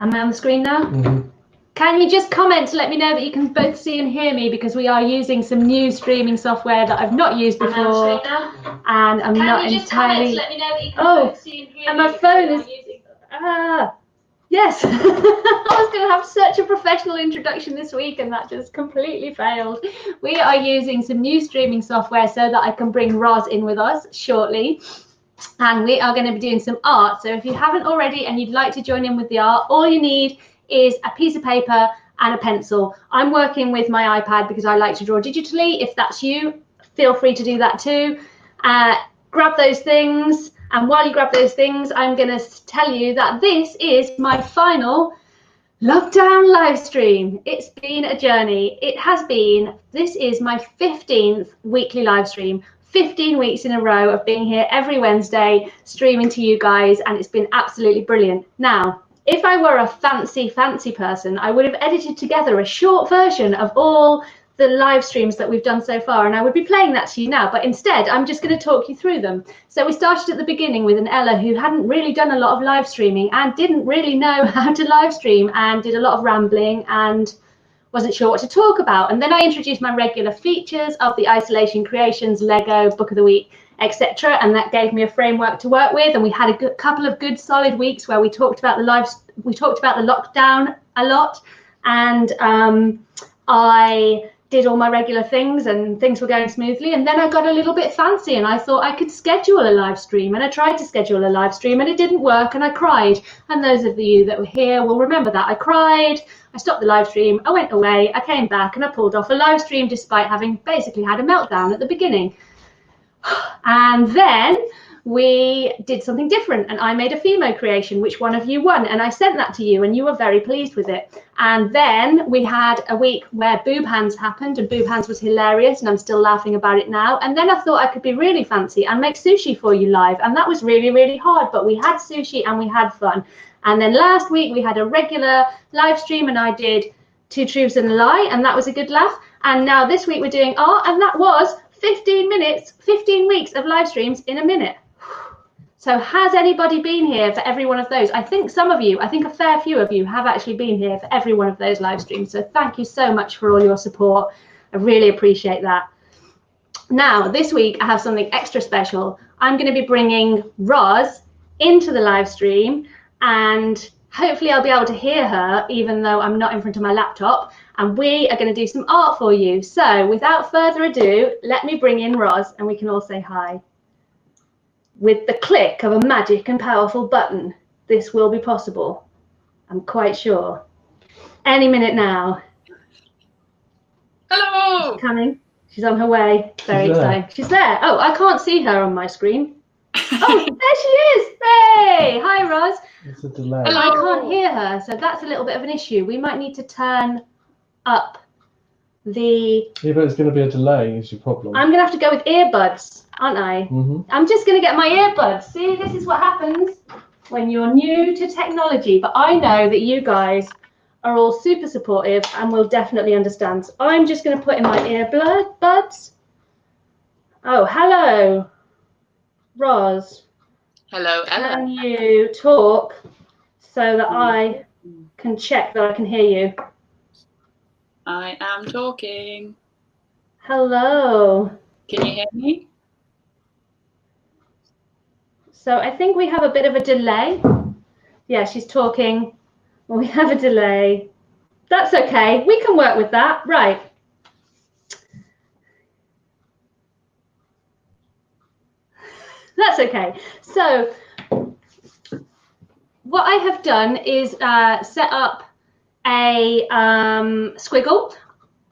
Am I on the screen now? Mm-hmm. Can you just comment to let me know that you can both see and hear me, because we are using some new streaming software that I've not used before, and I'm not entirely. Can you just comment to let me know that you can both see and hear me? And my phone is. Yes, I was going to have such a professional introduction this week and that just completely failed. We are using some new streaming software so that I can bring Roz in with us shortly. And we are going to be doing some art. So if you haven't already and you'd like to join in with the art, all you need is a piece of paper and a pencil. I'm working with my iPad because I like to draw digitally. If that's you, feel free to do that too. Grab those things. And while you grab those things, I'm going to tell you that this is my final lockdown live stream. It's been a journey. It has been. This is my 15th weekly live stream. 15 weeks in a row of being here every Wednesday, streaming to you guys, and it's been absolutely brilliant. Now, if I were a fancy person, I would have edited together a short version of all the live streams that we've done so far, and I would be playing that to you now, but instead I'm just going to talk you through them. So we started at the beginning with an Ella who hadn't really done a lot of live streaming and didn't really know how to live stream and did a lot of rambling and wasn't sure what to talk about. And then I introduced my regular features of the isolation creations, Lego, book of the week, etc., and that gave me a framework to work with. And we had a couple of good solid weeks where we talked about the lockdown a lot, and I did all my regular things and things were going smoothly. And then I got a little bit fancy and I thought I could schedule a live stream, and I tried to schedule a live stream and it didn't work and I cried. And those of you that were here will remember that. I cried, I stopped the live stream, I went away, I came back and I pulled off a live stream despite having basically had a meltdown at the beginning. And then we did something different and I made a Fimo creation, which one of you won, and I sent that to you and you were very pleased with it. And then we had a week where boob hands happened, and boob hands was hilarious and I'm still laughing about it now. And then I thought I could be really fancy and make sushi for you live, and that was really hard, but we had sushi and we had fun. And then last week we had a regular live stream and I did 2 Truths and a Lie, and that was a good laugh. And now this week we're doing art, and that was 15 minutes, 15 weeks of live streams in a minute. So has anybody been here for every one of those? I think some of you, I think a fair few of you have actually been here for every one of those live streams. So thank you so much for all your support. I really appreciate that. Now, this week I have something extra special. I'm going to be bringing Roz into the live stream, and hopefully I'll be able to hear her even though I'm not in front of my laptop. And we are going to do some art for you. So without further ado, let me bring in Roz and we can all say hi. With the click of a magic and powerful button, this will be possible. I'm quite sure. Any minute now. Hello! She's coming. She's on her way. Very exciting. She's there. Oh, I can't see her on my screen. Oh, there she is. Hey! Hi, Roz. It's a delay. Hello. I can't hear her, so that's a little bit of an issue. We might need to turn up the... Yeah, but it's going to be a delay is your problem. I'm going to have to go with earbuds, aren't I? Mm-hmm. I'm just going to get my earbuds. See, this is what happens when you're new to technology. But I know that you guys are all super supportive and will definitely understand. So I'm just going to put in my earbuds. Oh, hello, Roz. Hello, Ella. Can you talk so that I can check that I can hear you? I am talking. Hello. Can you hear me? So I think we have a bit of a delay. Yeah, she's talking. We have a delay. That's okay. We can work with that. Right. That's okay. So what I have done is set up a squiggle.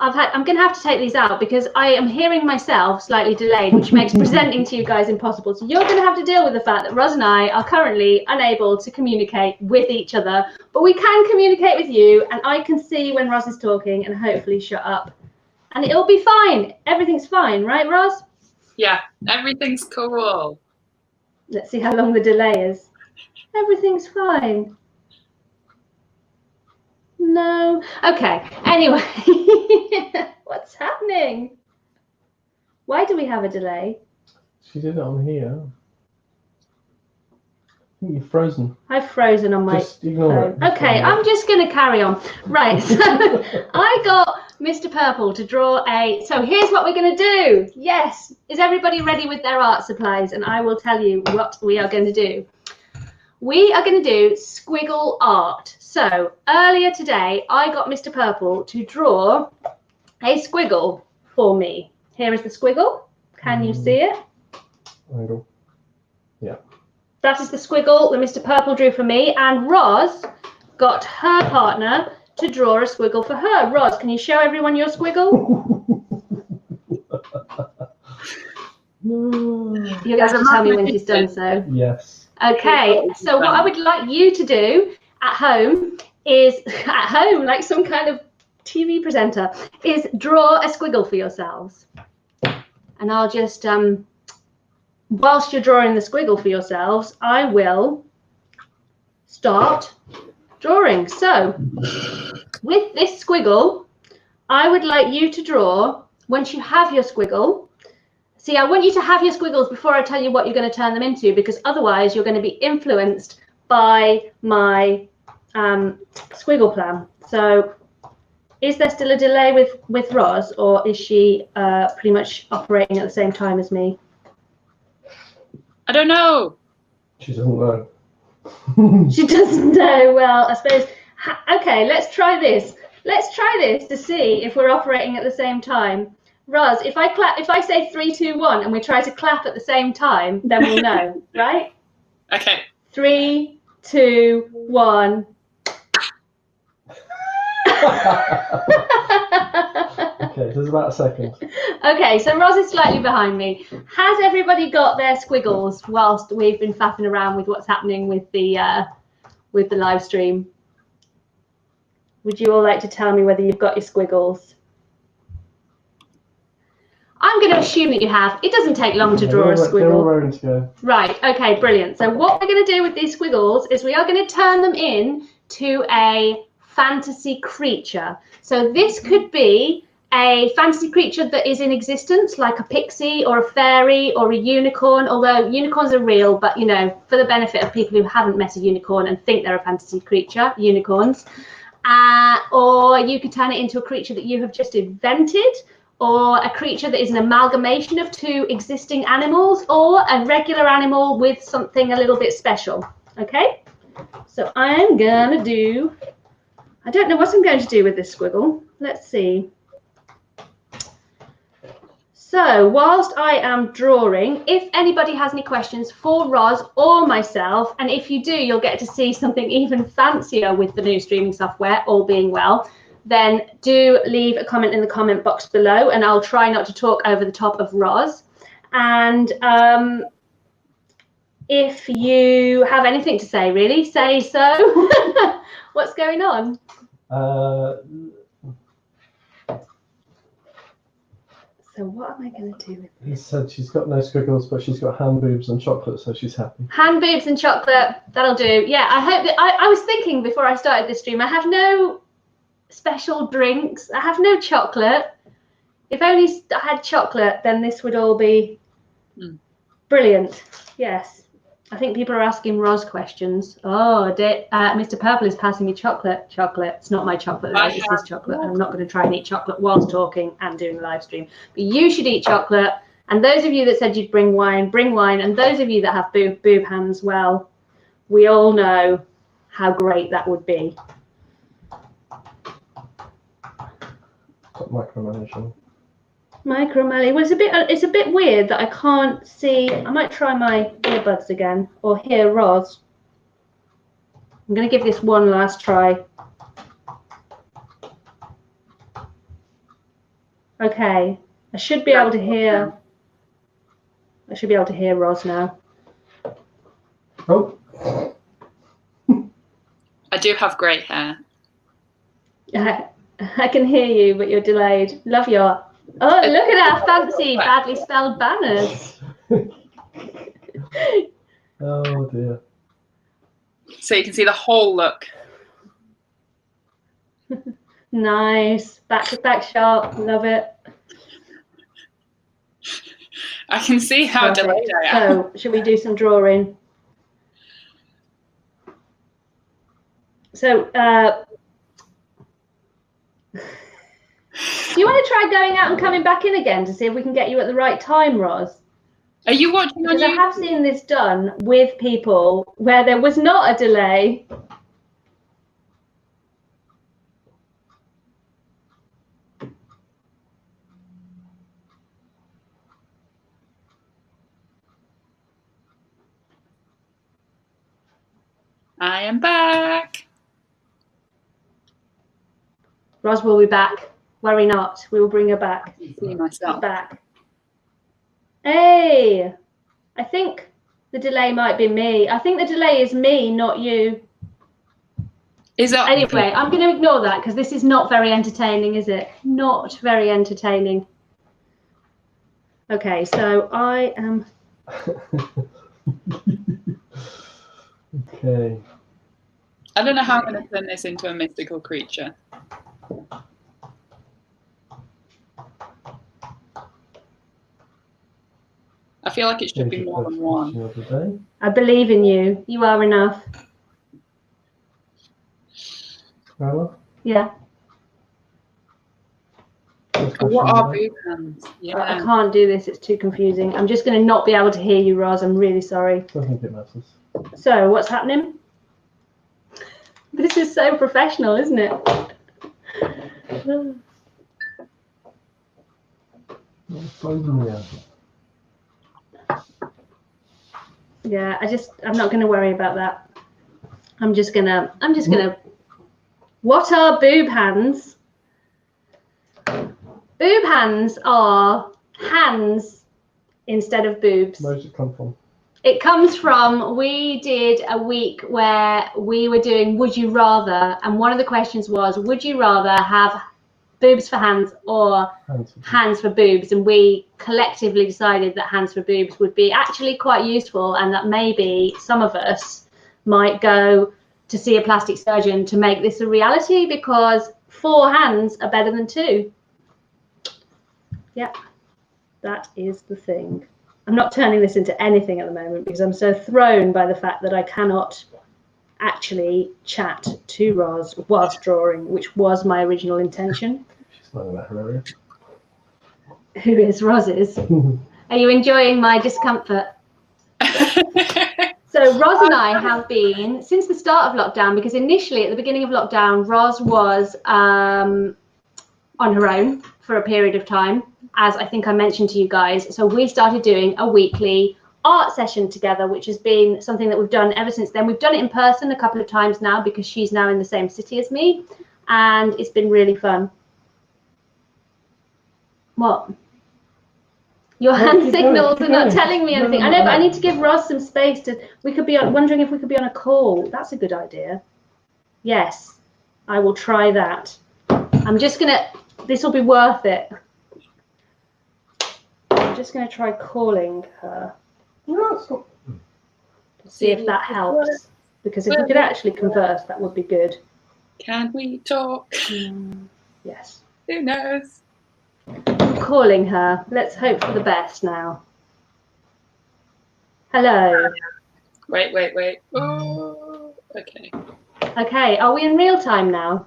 I'm going to have to take these out because I am hearing myself slightly delayed, which makes presenting to you guys impossible. So you're going to have to deal with the fact that Roz and I are currently unable to communicate with each other, but we can communicate with you, and I can see when Roz is talking and hopefully shut up. And it'll be fine. Everything's fine, right, Roz? Yeah, everything's cool. Let's see how long the delay is. Everything's fine. No. Okay. Anyway, what's happening? Why do we have a delay? She did it on here. You're frozen. I've frozen on my Just ignore phone. it. Okay, I'm just going to carry on. Right, so I got Mr. Purple to draw a... So here's what we're going to do. Yes. Is everybody ready with their art supplies? And I will tell you what we are going to do. We are going to do squiggle art. So earlier today, I got Mr. Purple to draw a squiggle for me. Here is the squiggle. Can you see it? Angle. Yeah. That is the squiggle that Mr. Purple drew for me, and Roz got her partner to draw a squiggle for her. Roz, can you show everyone your squiggle? You're going to have to tell me when she's done so. Yes. Okay, so what I would like you to do at home is, at home, like some kind of TV presenter, is draw a squiggle for yourselves. And I'll just, whilst you're drawing the squiggle for yourselves, I will start drawing. So, with this squiggle, I would like you to draw, once you have your squiggle, see, I want you to have your squiggles before I tell you what you're going to turn them into, because otherwise you're going to be influenced by my squiggle plan. So, is there still a delay with Roz, or is she pretty much operating at the same time as me? I don't know. She doesn't know. She doesn't know. Well, I suppose. Okay, let's try this. Let's try this to see if we're operating at the same time. Roz, if I clap, if I say 3, 2, 1, and we try to clap at the same time, then we'll know, right? Okay. 3, 2, 1. Okay, there's about a second. Okay, so Roz is slightly behind me. Has everybody got their squiggles whilst we've been faffing around with what's happening with the live stream? Would you all like to tell me whether you've got your squiggles? I'm going to assume that you have. It doesn't take long to draw a squiggle. They're all ready to go. Right, okay, brilliant. So what we're going to do with these squiggles is we are going to turn them in to a fantasy creature. So this could be a fantasy creature that is in existence, like a pixie or a fairy or a unicorn, although unicorns are real, but, you know, for the benefit of people who haven't met a unicorn and think they're a fantasy creature, unicorns. Or you could turn it into a creature that you have just invented, or a creature that is an amalgamation of 2 existing animals, or a regular animal with something a little bit special. Okay? So I'm going to do... I don't know what I'm going to do with this squiggle. Let's see. So whilst I am drawing, if anybody has any questions for Roz or myself, and if you do, you'll get to see something even fancier with the new streaming software, all being well, then do leave a comment in the comment box below, and I'll try not to talk over the top of Roz. And if you have anything to say, really, say so. What's going on? So what am I going to do with this? He said she's got no squiggles, but she's got hand boobs and chocolate, so she's happy. Hand boobs and chocolate, that'll do. Yeah, I hope that I was thinking before I started this stream, I have no special drinks. I have no chocolate. If only I had chocolate, then this would all be brilliant. Yes. I think people are asking Roz questions. Oh, Mr. Purple is passing me chocolate. Chocolate. It's not my chocolate, though. It's his chocolate. I'm not going to try and eat chocolate whilst talking and doing a live stream. But you should eat chocolate. And those of you that said you'd bring wine, bring wine. And those of you that have boob hands, well, we all know how great that would be. Got micromanaging. Micromelly. Well, it's a bit weird that I can't see. I might try my earbuds again or hear Roz. I'm going to give this one last try. Okay, I should be able to hear. I should be able to hear Roz now. Oh. I do have grey hair. I can hear you, but you're delayed. Love your. Oh, look at our fancy, badly spelled banners. Oh dear. So you can see the whole look. Nice. Back-to-back shot. Love it. I can see how Perfect. delayed I am. So, should we do some drawing? So, do you want to try going out and coming back in again to see if we can get you at the right time, Roz? Are you watching on Because I YouTube? have seen this done with people where there was not a delay. I am back. Roz will be back. Worry not. We will bring her back. See myself. She's back. Hey, I think the delay might be me. I think the delay is me, not you. Is that Anyway, I'm going to ignore that because this is not very entertaining, is it? Not very entertaining. Okay, so I am. Okay. I don't know how I'm going to turn this into a mystical creature. I feel like it should be more than one. I believe in you. You are enough. Ella? Yeah. What are boob hands? I Yeah. can't do this. It's too confusing. I'm just going to not be able to hear you, Roz. I'm really sorry. I think it matters. So, what's happening? This is so professional, isn't it? Yeah, I'm not going to worry about that. I'm just gonna. What are boob hands? Boob hands are hands instead of boobs. Where does it come from? It comes from, we did a week where we were doing Would You Rather, and one of the questions was, would you rather have boobs for hands or hands for boobs? And we collectively decided that hands for boobs would be actually quite useful, and that maybe some of us might go to see a plastic surgeon to make this a reality, because 4 hands are better than 2. Yep, that is the thing. I'm not turning this into anything at the moment because I'm so thrown by the fact that I cannot actually chat to Roz whilst drawing, which was my original intention. She's not in that area. Who is Roz's? Are you enjoying my discomfort? So Roz and I have been, since the start of lockdown, because initially at the beginning of lockdown, Roz was on her own for a period of time, as I think I mentioned to you guys. So we started doing a weekly art session together, which has been something that we've done ever since then. We've done it in person a couple of times now because she's now in the same city as me, and it's been really fun. What? Your hand signals are not telling me anything. I know, but I need to give Roz some space to. We could be on, wondering if we could be on a call. That's a good idea. Yes, I will try that. I'm just gonna. This will be worth it. I'm just gonna try calling her. To see if that helps. Because if we could actually converse, that would be good. Can we talk? Yes. Who knows? I'm calling her. Let's hope for the best now. Hello. Wait. Oh, okay. Okay, are we in real time now?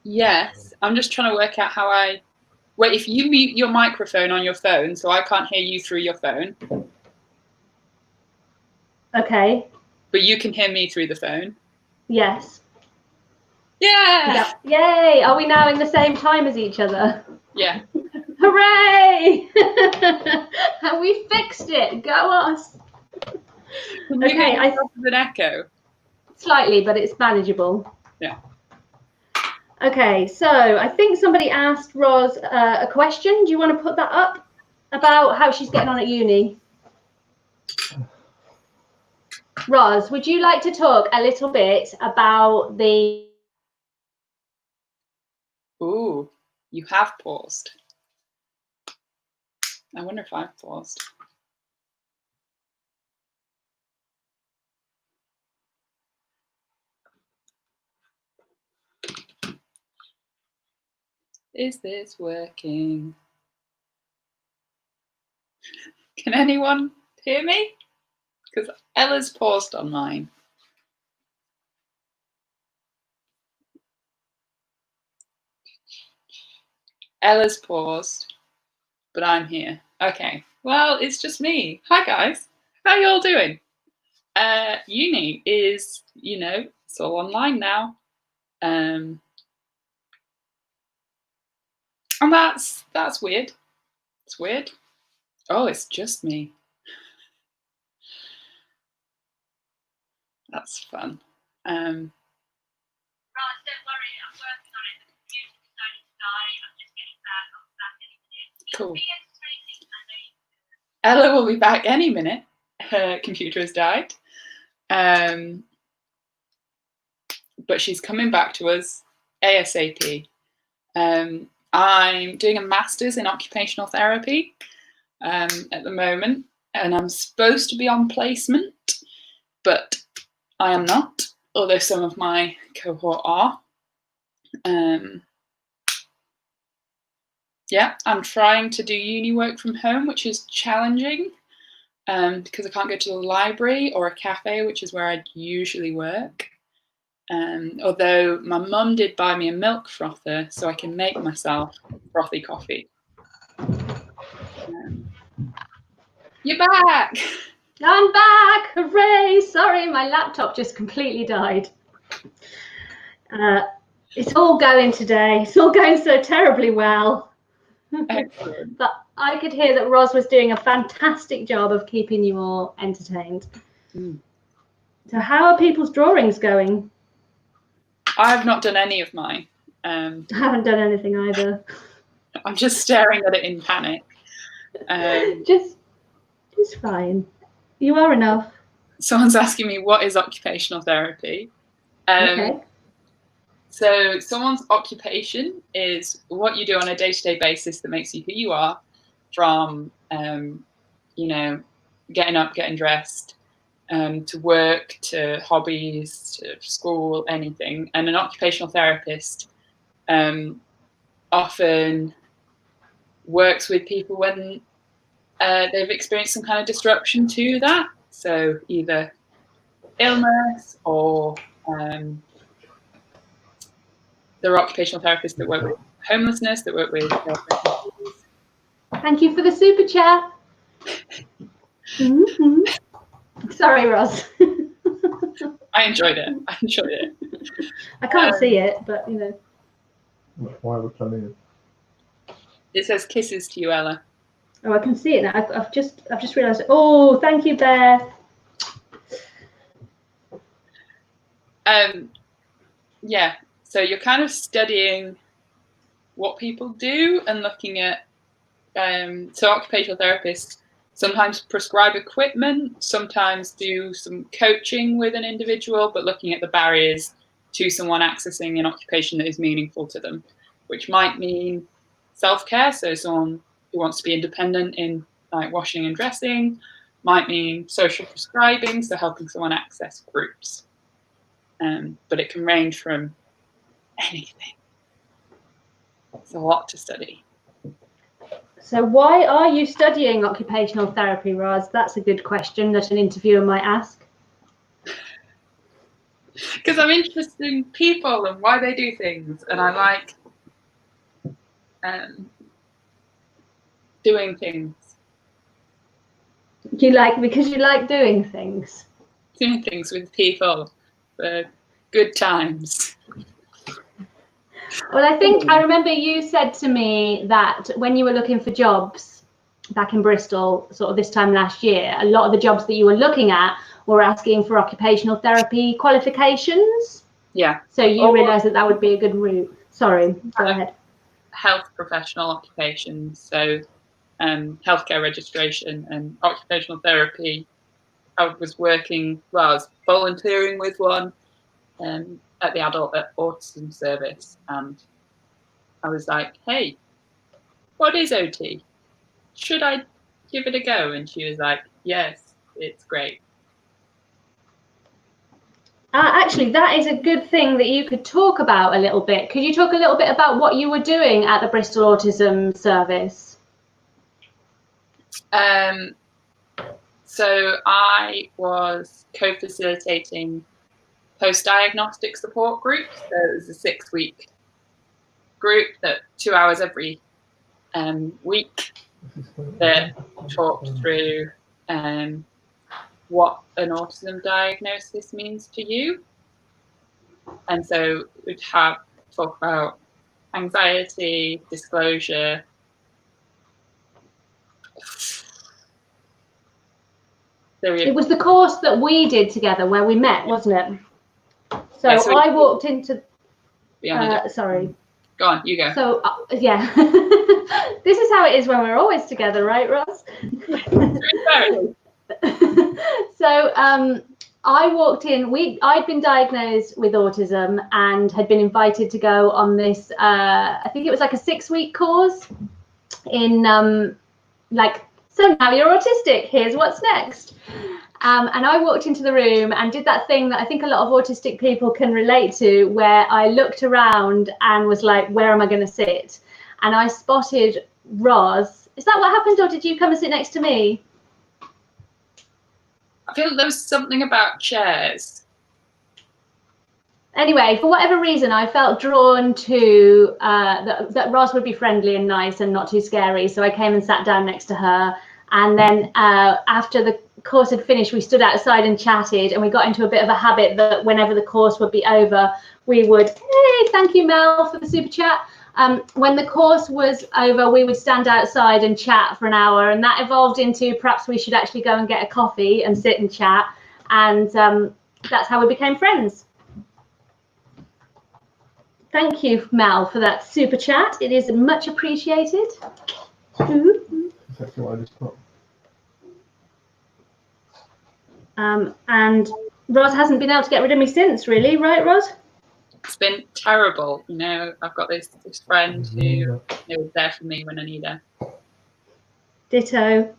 Yes. I'm just trying to work out how I... Wait, if you mute your microphone on your phone so I can't hear you through your phone. Okay. But you can hear me through the phone. Yes. Yeah! Yay! Are we now in the same time as each other? Yeah. Hooray! And we fixed it. Go us. Okay, I have an echo. Slightly, but it's manageable. Yeah. Okay, so I think somebody asked Roz a question. Do you want to put that up about how she's getting on at uni? Roz, would you like to talk a little bit about the... Ooh, you have paused. I wonder if I've paused. Is this working? Can anyone hear me? Because Ella's paused on mine. Ella's paused, but I'm here. Okay, well, it's just me. Hi, guys. How you all doing? Uni is, it's all online now. And that's weird. It's weird. Oh, it's just me. That's fun. Ross, don't worry, I'm working on it. The computer decided to die. I'm just getting back. I'll be back any minute. Cool. Be entertaining. I know you Ella will be back any minute. Her computer has died. But she's coming back to us ASAP. I'm doing a master's in occupational therapy at the moment, and I'm supposed to be on placement, but I am not, although some of my cohort are. Yeah, I'm trying to do uni work from home, which is challenging because I can't go to the library or a cafe, which is where I usually work. Although my mum did buy me a milk frother so I can make myself frothy coffee. You're back! I'm back! Hooray! Sorry, my laptop just completely died. It's all going today. It's all going so terribly well. Excellent. But I could hear that Roz was doing a fantastic job of keeping you all entertained. So how are people's drawings going? I have not done any of mine. I haven't done anything either. I'm just staring at it in panic. Just fine. You are enough. Someone's asking me, what is occupational therapy? Okay. So someone's occupation is what you do on a day-to-day basis that makes you who you are, from, getting up, getting dressed, to work, to hobbies, to school, anything. And an occupational therapist often works with people when they've experienced some kind of disruption to that. So either illness or there are occupational therapists that work with homelessness, that work with Thank you for the super chat. Sorry, Roz. I enjoyed it. I can't see it, but Why we're coming in. It says kisses to you, Ella. Oh, I can see it now. I've just realised. Oh, thank you, Bear. Yeah. So you're kind of studying what people do and looking at. So occupational therapists sometimes prescribe equipment, sometimes do some coaching with an individual, but looking at the barriers to someone accessing an occupation that is meaningful to them, which might mean self-care. So someone who wants to be independent in like washing and dressing, might mean social prescribing, so helping someone access groups. But it can range from anything. It's a lot to study. So why are you studying occupational therapy, Roz? That's a good question that an interviewer might ask. Because I'm interested in people and why they do things, and I like doing things. Because you like doing things. Doing things with people for good times. Well, I remember you said to me that when you were looking for jobs back in Bristol, sort of this time last year, a lot of the jobs that you were looking at were asking for occupational therapy qualifications. Yeah. So you realised that would be a good route. Sorry, go ahead. Health professional occupations, so healthcare registration and occupational therapy. I was volunteering with one at the adult autism service, and I was like, hey, what is OT? Should I give it a go? And she was like, yes, it's great. Actually, that is a good thing that you could talk about a little bit. Could you talk a little bit about what you were doing at the Bristol Autism Service? So I was co-facilitating post-diagnostic support groups. So it was a 6-week group that 2 hours every week that talked through what an autism diagnosis means to you. And so we'd talk about anxiety, disclosure. It was the course that we did together where we met, wasn't it? So, yeah, so I walked into. sorry. Go on, you go. So yeah, this is how it is when we're always together, right, Ross? So I walked in. I'd been diagnosed with autism and had been invited to go on this. I think it was like a 6-week course in so now you're autistic. Here's what's next. And I walked into the room and did that thing that I think a lot of autistic people can relate to, where I looked around and was like, where am I going to sit? And I spotted Roz. Is that what happened, or did you come and sit next to me? I feel there was something about chairs. Anyway, for whatever reason, I felt drawn to that Roz would be friendly and nice and not too scary. So I came and sat down next to her. And then after the course had finished, we stood outside and chatted, and we got into a bit of a habit that whenever the course would be over, we would, hey, thank you, Mel, for the super chat. When the course was over, we would stand outside and chat for an hour, and that evolved into perhaps we should actually go and get a coffee and sit and chat. And that's how we became friends. Thank you, Mel, for that super chat. It is much appreciated. Exactly what I just put. And Roz hasn't been able to get rid of me since, really, right, Roz? It's been terrible. You know, I've got this friend who is there for me when I need her. Ditto.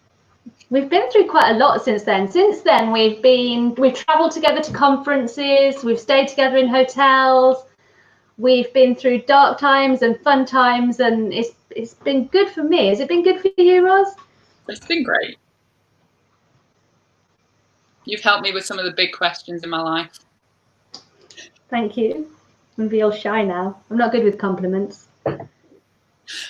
We've been through quite a lot since then. Since then, we've travelled together to conferences, we've stayed together in hotels, we've been through dark times and fun times, and it's been good for me. Has it been good for you, Roz? It's been great. You've helped me with some of the big questions in my life. Thank you. I'm gonna be all shy now. I'm not good with compliments.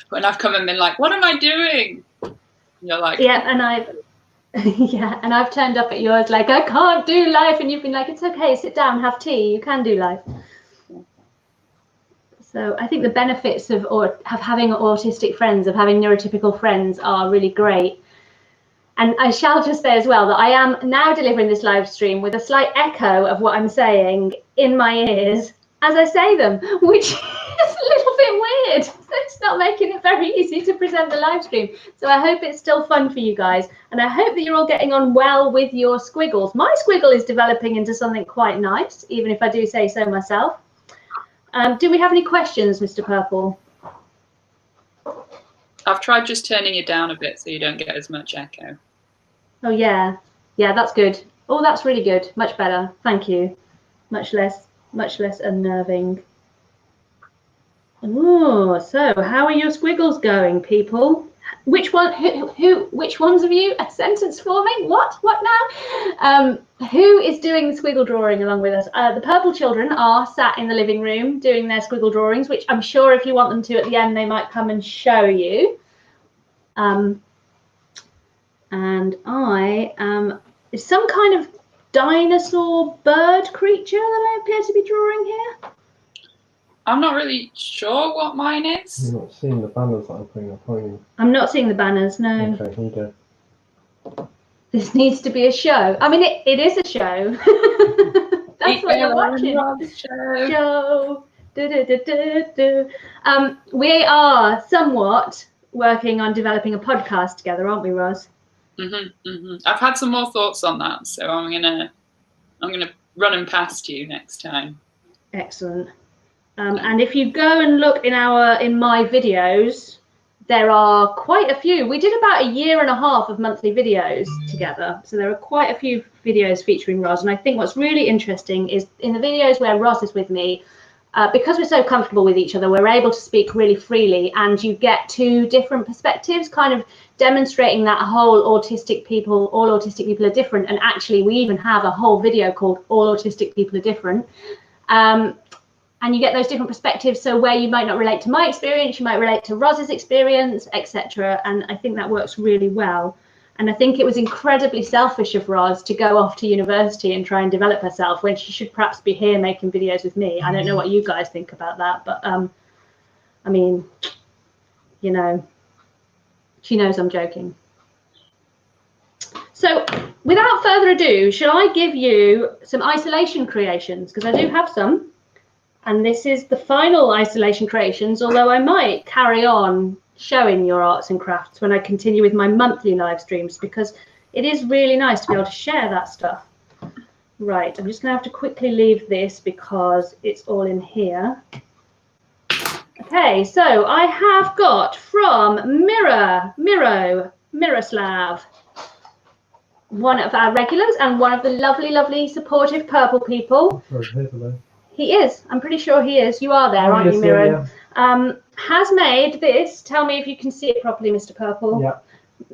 When I've come and been like, what am I doing? And you're like, yeah, and I've turned up at yours like, I can't do life, and you've been like, it's okay, sit down, have tea, you can do life. So I think the benefits of having autistic friends, of having neurotypical friends, are really great. And I shall just say as well that I am now delivering this live stream with a slight echo of what I'm saying in my ears as I say them, which is a little bit weird. So it's not making it very easy to present the live stream. So I hope it's still fun for you guys. And I hope that you're all getting on well with your squiggles. My squiggle is developing into something quite nice, even if I do say so myself. Do we have any questions, Mr. Purple? I've tried just turning it down a bit so you don't get as much echo. Oh, yeah. Yeah, that's good. Oh, that's really good. Much better. Thank you. Much less unnerving. Oh, so how are your squiggles going, people? Which ones of you? A sentence forming? What now? Who is doing the squiggle drawing along with us? The purple children are sat in the living room doing their squiggle drawings, which I'm sure if you want them to at the end, they might come and show you. And I am some kind of dinosaur bird creature that I appear to be drawing here. I'm not really sure what mine is. You're not seeing the banners that I'm putting up, are you? I'm not seeing the banners, no. Okay, here you go. This needs to be a show. I mean, it is a show. That's what you're watching. Show. We are somewhat working on developing a podcast together, aren't we, Roz? I've had some more thoughts on that, so I'm gonna run them past you next time. Excellent. And if you go and look in my videos, there are quite a few. We did about 1.5 years of monthly videos together, so there are quite a few videos featuring Roz. And I think what's really interesting is in the videos where Roz is with me, because we're so comfortable with each other, we're able to speak really freely, and you get 2 different perspectives, kind of demonstrating that all autistic people are different. And actually, we even have a whole video called "All Autistic People Are Different." and you get those different perspectives. So where you might not relate to my experience, you might relate to Roz's experience, etc. And I think that works really well. And I think it was incredibly selfish of Roz to go off to university and try and develop herself when she should perhaps be here making videos with me. I don't know what you guys think about that, but I mean, you know, she knows I'm joking. So without further ado, shall I give you some isolation creations? Because I do have some. And this is the final isolation creations, although I might carry on showing your arts and crafts when I continue with my monthly live streams, because it is really nice to be able to share that stuff. Right, I'm just going to have to quickly leave this because it's all in here. Okay, so I have got from Miroslav, one of our regulars and one of the lovely, lovely, supportive purple people. He is. I'm pretty sure he is. You are there, aren't you, Miro? Yeah. Has made this. Tell me if you can see it properly, Mr. Purple. Yeah.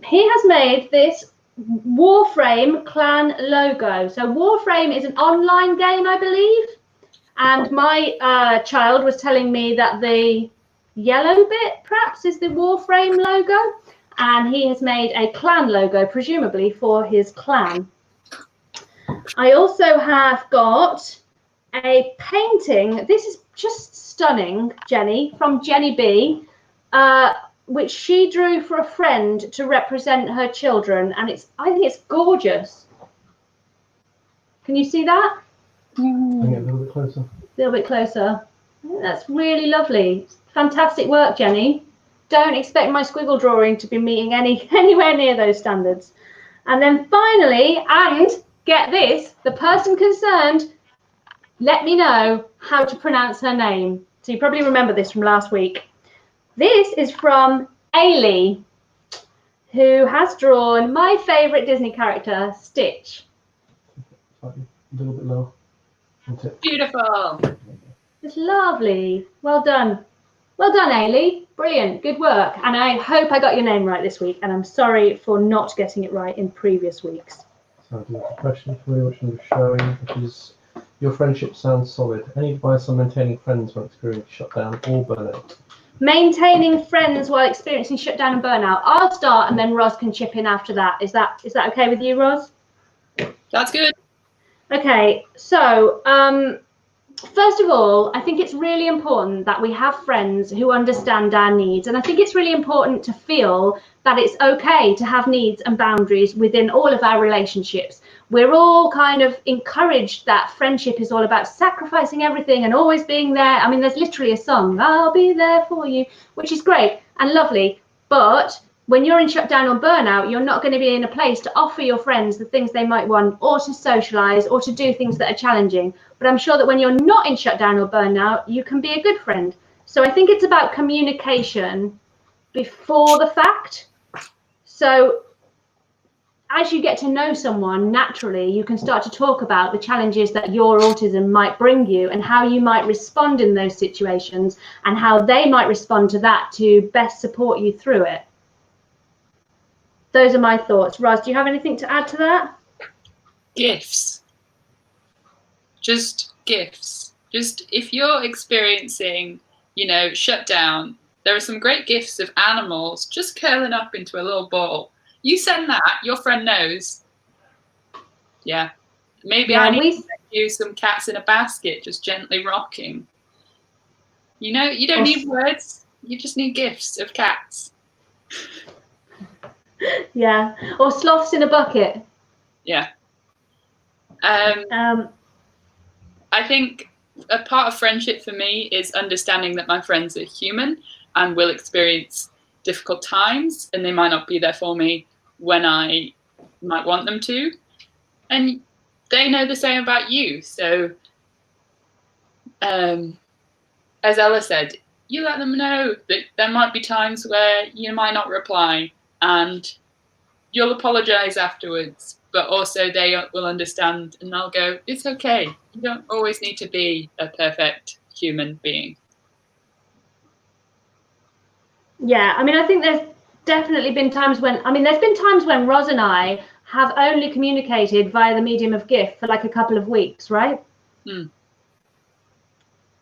He has made this Warframe clan logo. So Warframe is an online game, I believe. And my child was telling me that the yellow bit, perhaps, is the Warframe logo. And he has made a clan logo, presumably for his clan. I also have got a painting. This is just stunning, Jenny, from Jenny B, which she drew for a friend to represent her children, and I think it's gorgeous. Can you see that? Bring it a little bit closer. A little bit closer. I think that's really lovely. Fantastic work, Jenny. Don't expect my squiggle drawing to be meeting anywhere near those standards. And then finally, and get this, the person concerned let me know how to pronounce her name. So you probably remember this from last week. This is from Ailey, who has drawn my favourite Disney character, Stitch. A little bit low. Beautiful. It's lovely. Well done. Well done, Ailey. Brilliant. Good work. And I hope I got your name right this week. And I'm sorry for not getting it right in previous weeks. So I do have a question for you, which I'm showing, which is, your friendship sounds solid. Any advice on maintaining friends when experiencing shutdown or burnout? Maintaining friends while experiencing shutdown and burnout. I'll start and then Roz can chip in after that. Is that okay with you, Roz? That's good. Okay, so first of all, I think it's really important that we have friends who understand our needs. And I think it's really important to feel that it's okay to have needs and boundaries within all of our relationships. We're all kind of encouraged that friendship is all about sacrificing everything and always being there. I mean, there's literally a song, I'll be there for you, which is great and lovely. But when you're in shutdown or burnout, you're not going to be in a place to offer your friends the things they might want, or to socialize, or to do things that are challenging. But I'm sure that when you're not in shutdown or burnout, you can be a good friend. So I think it's about communication before the fact. So as you get to know someone, naturally, you can start to talk about the challenges that your autism might bring you and how you might respond in those situations and how they might respond to that to best support you through it. Those are my thoughts. Roz, do you have anything to add to that? Gifts. Just gifts. Just if you're experiencing, shutdown, there are some great gifts of animals just curling up into a little ball. You send that, your friend knows. Yeah. Maybe I need to send you some cats in a basket just gently rocking. You don't need words. You just need gifts of cats. Yeah. Or sloths in a bucket. Yeah. I think a part of friendship for me is understanding that my friends are human and will experience difficult times, and they might not be there for me when I might want them to, and they know the same about you. So as Ella said, you let them know that there might be times where you might not reply, and you'll apologize afterwards, but also they will understand and they'll go, it's okay. You don't always need to be a perfect human being. Yeah, I mean, I think there's definitely been times when, there's been times when Roz and I have only communicated via the medium of GIF for like a couple of weeks, right?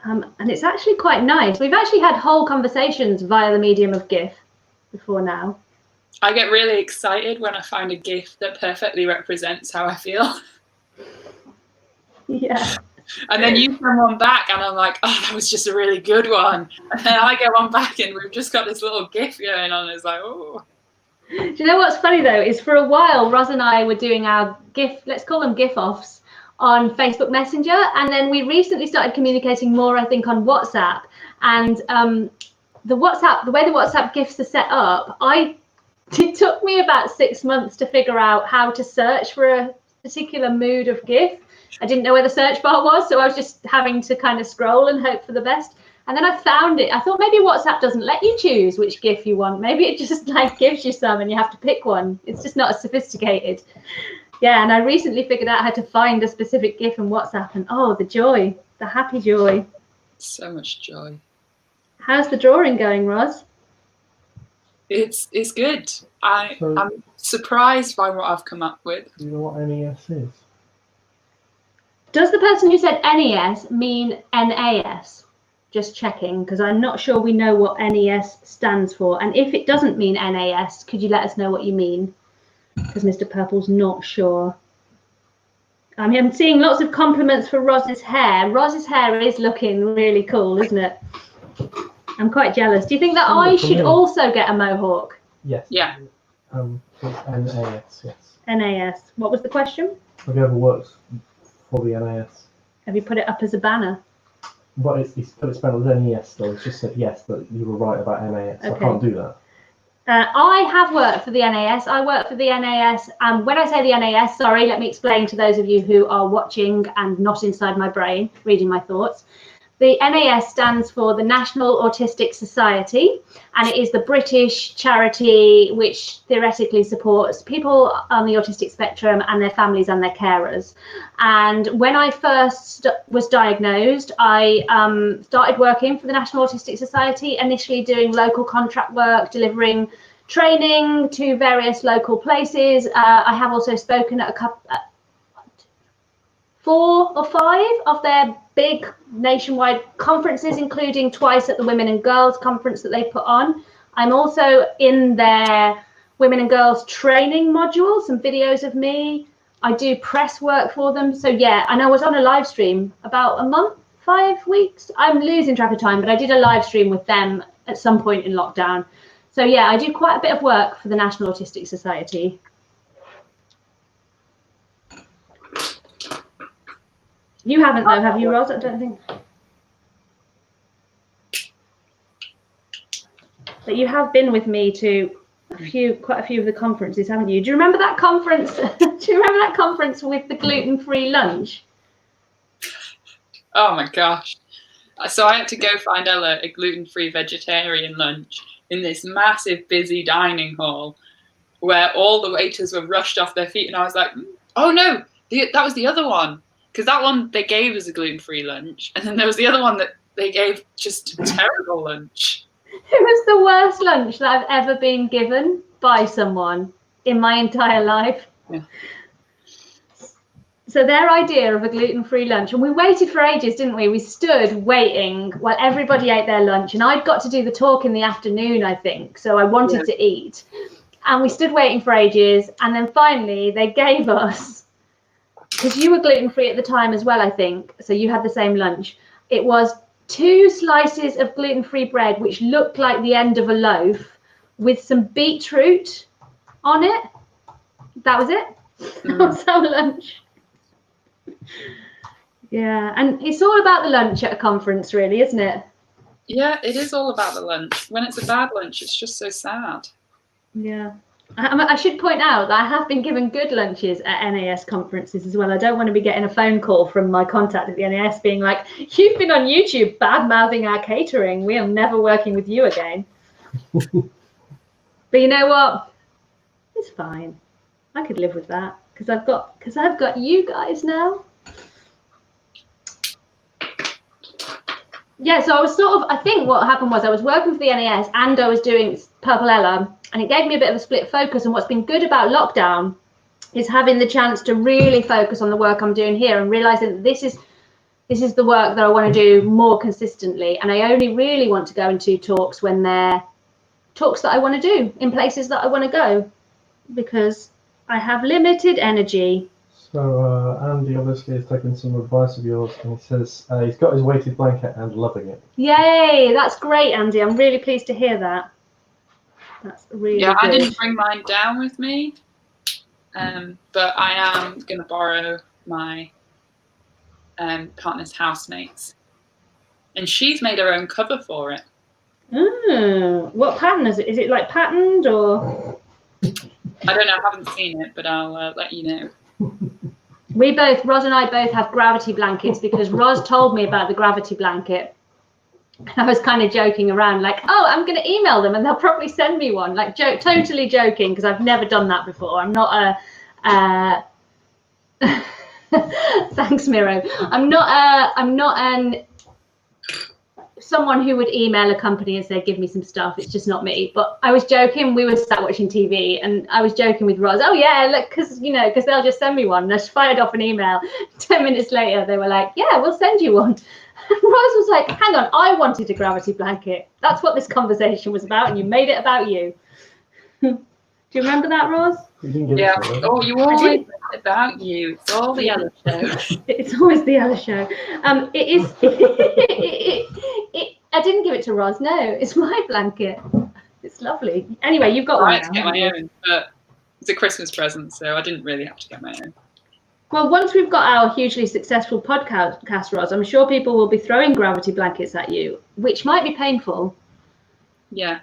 And it's actually quite nice. We've actually had whole conversations via the medium of GIF before now. I get really excited when I find a GIF that perfectly represents how I feel. Yeah. And then you send one back and I'm like, oh, that was just a really good one. And then I get one back and we've just got this little GIF going on. It's like, oh. Do you know what's funny though, is for a while, Roz and I were doing our GIF, let's call them GIF-offs, on Facebook Messenger. And then we recently started communicating more, I think, on WhatsApp. And the way the WhatsApp GIFs are set up, it took me about 6 months to figure out how to search for a particular mood of GIF. I didn't know where the search bar was, so I was just having to kind of scroll and hope for the best. And then I found it. I thought maybe WhatsApp doesn't let you choose which GIF you want. Maybe it just like gives you some and you have to pick one. It's just not as sophisticated. Yeah, and I recently figured out how to find a specific GIF in WhatsApp, and oh, the joy, the happy joy. So much joy. How's the drawing going, Roz? It's good. I'm surprised by what I've come up with. Do you know what NES is? Does the person who said NES mean NAS? Just checking, because I'm not sure we know what NES stands for. And if it doesn't mean NAS, could you let us know what you mean? Because Mr. Purple's not sure. I'm seeing lots of compliments for Roz's hair. Roz's hair is looking really cool, isn't it? I'm quite jealous. Do you think that I should also get a mohawk? Yes. Yeah. It's NAS, yes. NAS. What was the question? Have you ever worked for the NAS? Have you put it up as a banner? But it's spelled as NES still. It's just said yes, that you were right about NAS. Okay. I can't do that. I have worked for the NAS. I work for the NAS. When I say the NAS, sorry, let me explain to those of you who are watching and not inside my brain, reading my thoughts. The NAS stands for the National Autistic Society, and it is the British charity which theoretically supports people on the autistic spectrum and their families and their carers. And when I first was diagnosed, I started working for the National Autistic Society, initially doing local contract work, delivering training to various local places. I have also spoken at a couple, 4 or 5 of their big nationwide conferences, including twice at the Women and Girls conference that they put on. I'm also in their Women and Girls training module, some videos of me. I do press work for them. So yeah, and I was on a live stream about a month, 5 weeks. I'm losing track of time, but I did a live stream with them at some point in lockdown. So yeah, I do quite a bit of work for the National Autistic Society. You haven't though, have you, Roz? I don't think. But you have been with me to quite a few of the conferences, haven't you? Do you remember that conference? Do you remember that conference with the gluten-free lunch? Oh my gosh. So I had to go find Ella a gluten-free vegetarian lunch in this massive busy dining hall where all the waiters were rushed off their feet, and I was like, oh no, that was the other one. Because that one they gave as a gluten-free lunch, and then there was the other one that they gave just a terrible lunch. It was the worst lunch that I've ever been given by someone in my entire life. Yeah. So their idea of a gluten-free lunch, and we waited for ages, didn't we? We stood waiting while everybody ate their lunch, and I'd got to do the talk in the afternoon, I think, so I wanted to eat. And we stood waiting for ages, and then finally they gave us, because you were gluten-free at the time as well, I think, so you had the same lunch. It was 2 slices of gluten-free bread, which looked like the end of a loaf, with some beetroot on it. That was it. That was our lunch. Yeah, and it's all about the lunch at a conference, really, isn't it? Yeah, it is all about the lunch. When it's a bad lunch, it's just so sad. Yeah. I should point out that I have been given good lunches at NAS conferences as well. I don't want to be getting a phone call from my contact at the NAS being like, you've been on YouTube bad-mouthing our catering. We are never working with you again. But you know what? It's fine. I could live with that because I've got you guys now. Yeah, so I was I think what happened was I was working for the NAS and I was doing Purple Ella, and it gave me a bit of a split focus. And what's been good about lockdown is having the chance to really focus on the work I'm doing here and realizing that this is This is the work that I want to do more consistently, and I only really want to go into talks when they're talks that I want to do in places that I want to go, because I have limited energy. So Andy obviously has taken some advice of yours, and he says he's got his weighted blanket and loving it. Yay, that's great, Andy. I'm really pleased to hear that. That's really Yeah, good. I didn't bring mine down with me, but I am going to borrow my partner's housemate's, and she's made her own cover for it. What pattern is it? Is it like patterned or? I don't know, I haven't seen it, but I'll let you know. Roz and I both have gravity blankets because Roz told me about the gravity blanket. I was kind of joking around, like, oh, I'm going to email them and they'll probably send me one. Like, totally joking, because I've never done that before. I'm not a. Thanks, Miro. I'm not someone who would email a company and say, give me some stuff. It's just not me. But I was joking. We were sat watching TV and I was joking with Roz. Oh yeah, look, because they'll just send me one. And I just fired off an email. 10 minutes later, they were like, yeah, we'll send you one. And Roz was like, hang on, I wanted a gravity blanket. That's what this conversation was about, and you made it about you. Do you remember that, Roz? Yeah. Oh, you always make it about you. It's all the other show. It's always the other show. It is. I didn't give it to Roz. No, it's my blanket. It's lovely. Anyway, you've got one now. I had to get my own, but it's a Christmas present, so I didn't really have to get my own. Well, once we've got our hugely successful podcast, Roz, I'm sure people will be throwing gravity blankets at you, which might be painful. Yeah.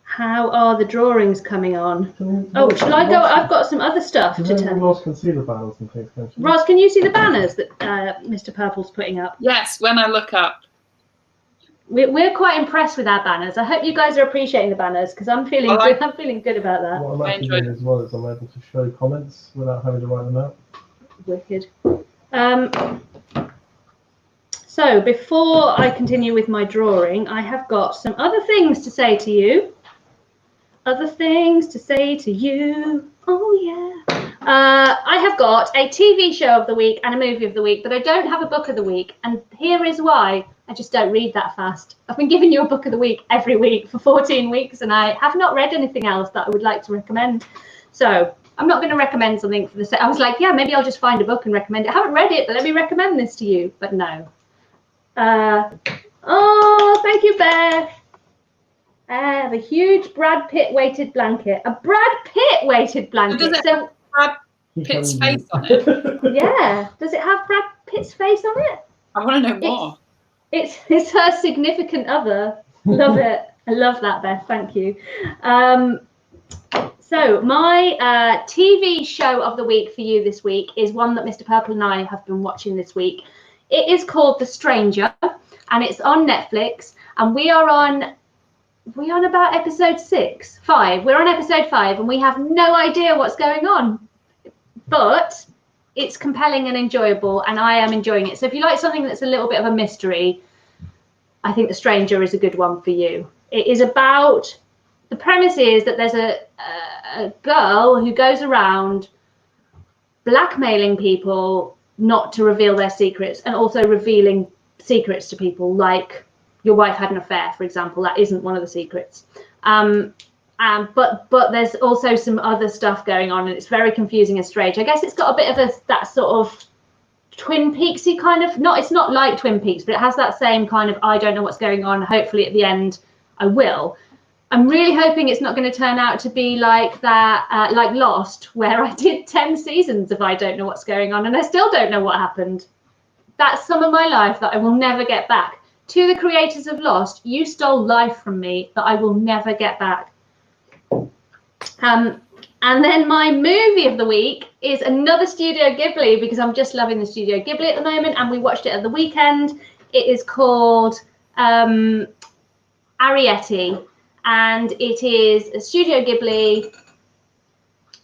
How are the drawings coming on? Oh, shall I go? I've got some other stuff to tell you. Roz can see the banners and things, can't you? Roz, can you see the banners that Mr. Purple's putting up? Yes, when I look up. We're quite impressed with our banners. I hope you guys are appreciating the banners, because I'm feeling good. I'm feeling good about that. What I'm actually doing as well is I'm able to show comments without having to write them out. Wicked. So before I continue with my drawing, I have got some other things to say to you. Other things to say to you. Oh yeah. I have got a TV show of the week and a movie of the week, but I don't have a book of the week, and here is why. I just don't read that fast. I've been giving you a book of the week every week for 14 weeks, and I have not read anything else that I would like to recommend. So I'm not going to recommend something for the set. I was like, yeah, maybe I'll just find a book and recommend it. I haven't read it, but let me recommend this to you. But no. Oh, thank you, Beth. I have a huge Brad Pitt weighted blanket. A Brad Pitt weighted blanket. Does it have Brad Pitt's face on it? Yeah. Does it have Brad Pitt's face on it? I want to know more. It's her significant other. Love it. I love that, Beth. Thank you. So my TV show of the week for you this week is one that Mr. Purple and I have been watching this week. It is called The Stranger, and it's on Netflix. And we are on about episode 5. We're on episode 5, and we have no idea what's going on. But it's compelling and enjoyable, and I am enjoying it. So if you like something that's a little bit of a mystery, I think The Stranger is a good one for you. It is about, the premise is that there's a girl who goes around blackmailing people not to reveal their secrets, and also revealing secrets to people, like your wife had an affair, for example. That isn't one of the secrets. But there's also some other stuff going on, and it's very confusing and strange. I guess it's got a bit of that sort of Twin Peaksy kind of, it's not like Twin Peaks, but it has that same kind of, I don't know what's going on. Hopefully at the end I will. I'm really hoping it's not going to turn out to be like that, like Lost, where I did 10 seasons of I don't know what's going on, and I still don't know what happened. That's some of my life that I will never get back. To the creators of Lost, you stole life from me that I will never get back. And then my movie of the week is another Studio Ghibli, because I'm just loving the Studio Ghibli at the moment, and we watched it at the weekend. It is called Arrietty, and it is a Studio Ghibli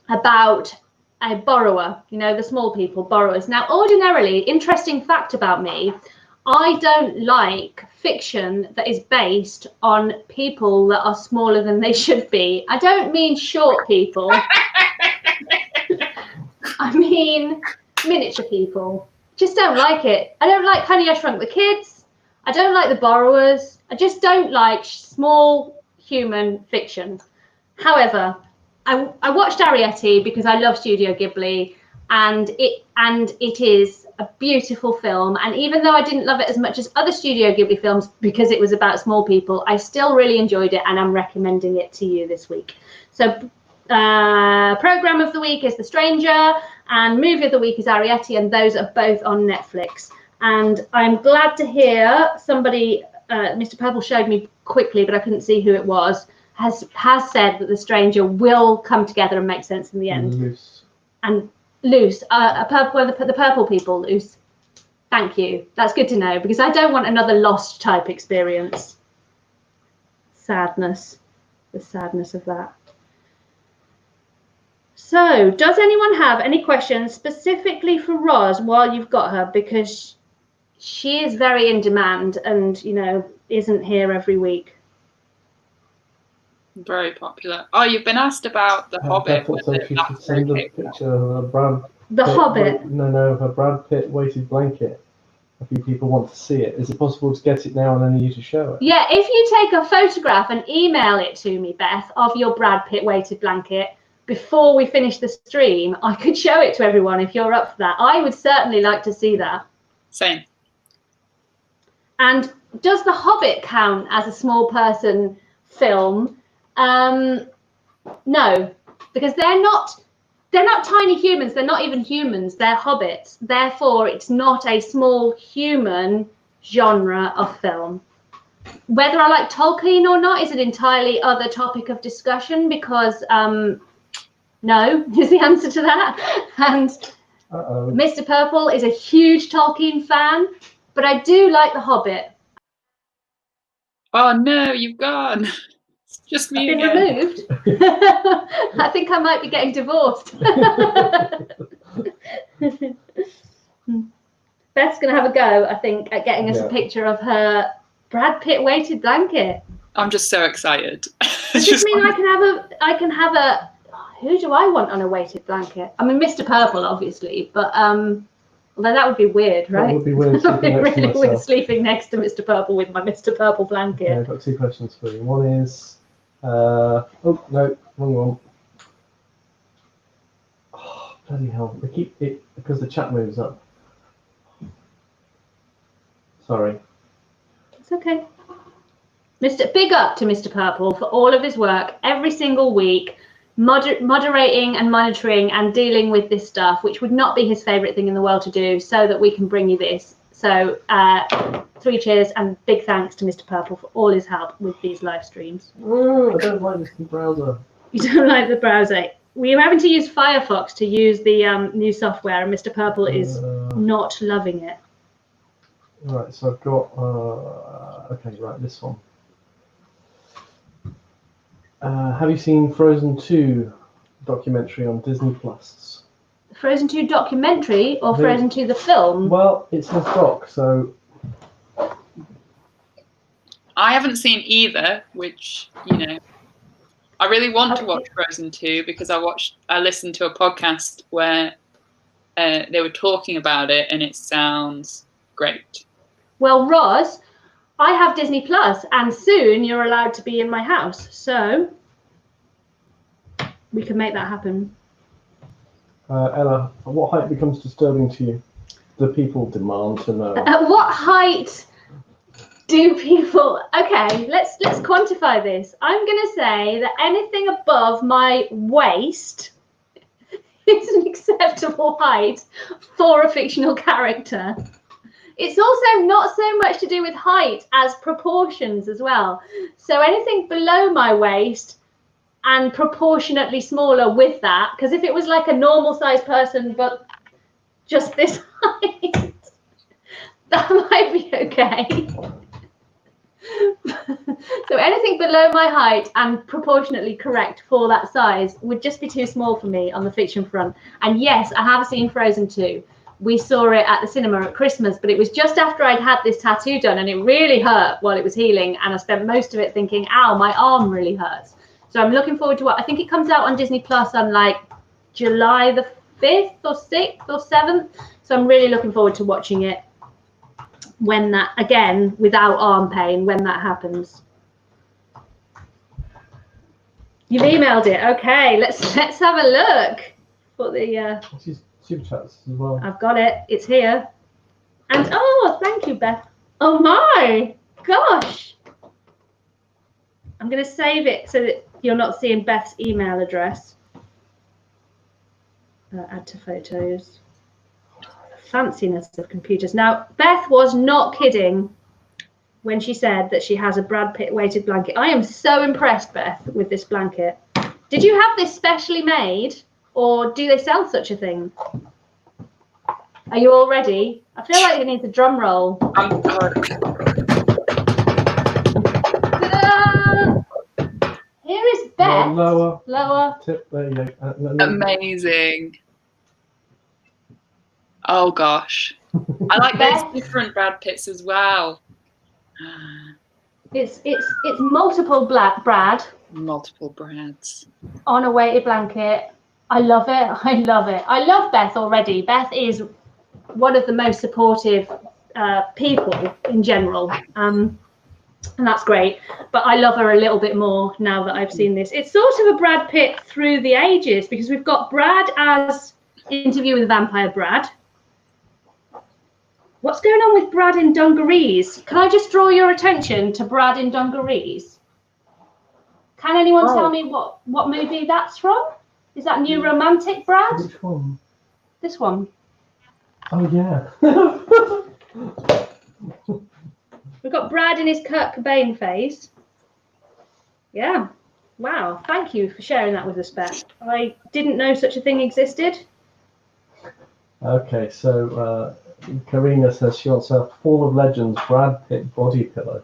about a borrower, the small people, borrowers. Now, ordinarily, interesting fact about me, I don't like fiction that is based on people that are smaller than they should be. I don't mean short people. I mean miniature people. Just don't like it. I don't like Honey, I Shrunk the Kids. I don't like The Borrowers. I just don't like small human fiction. However, I watched Arrietty because I love Studio Ghibli, and it is a beautiful film. And even though I didn't love it as much as other Studio Ghibli films because it was about small people, I still really enjoyed it, and I'm recommending it to you this week. So program of the week is The Stranger, and movie of the week is Arrietty, and those are both on Netflix. And I'm glad to hear somebody, Mr. Purple showed me quickly, but I couldn't see who it was, has said that The Stranger will come together and make sense in the end. Loose. And Loose, the purple people, Loose. Thank you. That's good to know, because I don't want another Lost type experience. Sadness. The sadness of that. So, does anyone have any questions specifically for Roz while you've got her? Because she is very in demand and, you know, isn't here every week. Very popular. Oh, you've been asked about The Hobbit. Beth said she should send a picture of her Brad The Pitt, Hobbit? No, her Brad Pitt weighted blanket. A few people want to see it. Is it possible to get it now and then you to show it? Yeah, if you take a photograph and email it to me, Beth, of your Brad Pitt weighted blanket, before we finish the stream, I could show it to everyone if you're up for that. I would certainly like to see that. Same. And does The Hobbit count as a small person film? No, because they're not tiny humans. They're not even humans. They're hobbits. Therefore, it's not a small human genre of film. Whether I like Tolkien or not is an entirely other topic of discussion, because no is the answer to that. And Mr. Purple is a huge Tolkien fan, but I do like The Hobbit. Oh no, you've gone. It's just me I've again. been removed. I think I might be getting divorced. Beth's going to have a go, I think, at getting us a picture of her Brad Pitt weighted blanket. I'm just so excited. Does this mean I can have a who do I want on a weighted blanket? I mean, Mr. Purple, obviously, but although that would be weird, right? That would be weird. That would be really weird sleeping next to Mr. Purple with my Mr. Purple blanket. Okay, I've got two questions for you. One is, oh no, wrong one. Oh, bloody hell! They keep it because the chat moves up. Sorry. It's okay. Big up to Mr. Purple for all of his work every single week, moderating and monitoring and dealing with this stuff, which would not be his favourite thing in the world to do, so that we can bring you this. So 3 cheers and big thanks to Mr. Purple for all his help with these live streams. Oh, I don't like this browser. You don't like the browser? We're having to use Firefox to use the new software, and Mr. Purple is not loving it. Right, so I've got, okay, right, this one. Have you seen Frozen 2 documentary on Disney Plus? Frozen 2 documentary or Frozen 2 the film? Well, it's a doc, so... I haven't seen either, which, you know, I really want to watch Frozen 2 because I listened to a podcast where they were talking about it and it sounds great. Well, Roz, I have Disney Plus, and soon you're allowed to be in my house, so we can make that happen. Ella, at what height becomes disturbing to you? The people demand to know. At what height do people... Okay, let's quantify this. I'm going to say that anything above my waist is an acceptable height for a fictional character. It's also not so much to do with height as proportions as well. So anything below my waist and proportionately smaller with that, because if it was like a normal sized person but just this height, that might be okay. So anything below my height and proportionately correct for that size would just be too small for me on the fiction front. And yes, I have seen Frozen 2. we saw it at the cinema at Christmas, but it was just after I'd had this tattoo done, and it really hurt while it was healing, and I spent most of it thinking, ow, my arm really hurts. So I'm looking forward to what I think it comes out on Disney Plus on like July the 5th or 6th or 7th. So I'm really looking forward to watching it when that, again, without arm pain, when that happens. You've emailed it. Okay, let's have a look for the Super chats as well. I've got it. It's here. And oh, thank you, Beth. Oh my gosh. I'm going to save it so that you're not seeing Beth's email address. Add to photos. Fanciness of computers. Now, Beth was not kidding when she said that she has a Brad Pitt weighted blanket. I am so impressed, Beth, with this blanket. Did you have this specially made, or do they sell such a thing? Are you all ready? I feel like it needs a drum roll. Here is Beth. Lower. Tip, there you go. No. Amazing. Oh gosh. I like those different Brad Pitts as well. It's multiple Brad. Multiple Brads. On a weighted blanket. I love it. I love it. I love Beth already. Beth is one of the most supportive people in general. And that's great. But I love her a little bit more now that I've seen this. It's sort of a Brad Pitt through the ages, because we've got Brad as Interview with the Vampire Brad. What's going on with Brad in dungarees? Can I just draw your attention to Brad in dungarees? Can anyone tell me what movie that's from? Is that New Romantic Brad? Which one? This one. Oh, yeah. We've got Brad in his Kurt Cobain phase. Yeah. Wow. Thank you for sharing that with us, Beth. I didn't know such a thing existed. Okay, so Karina says she wants a Fall of Legends Brad Pitt body pillow.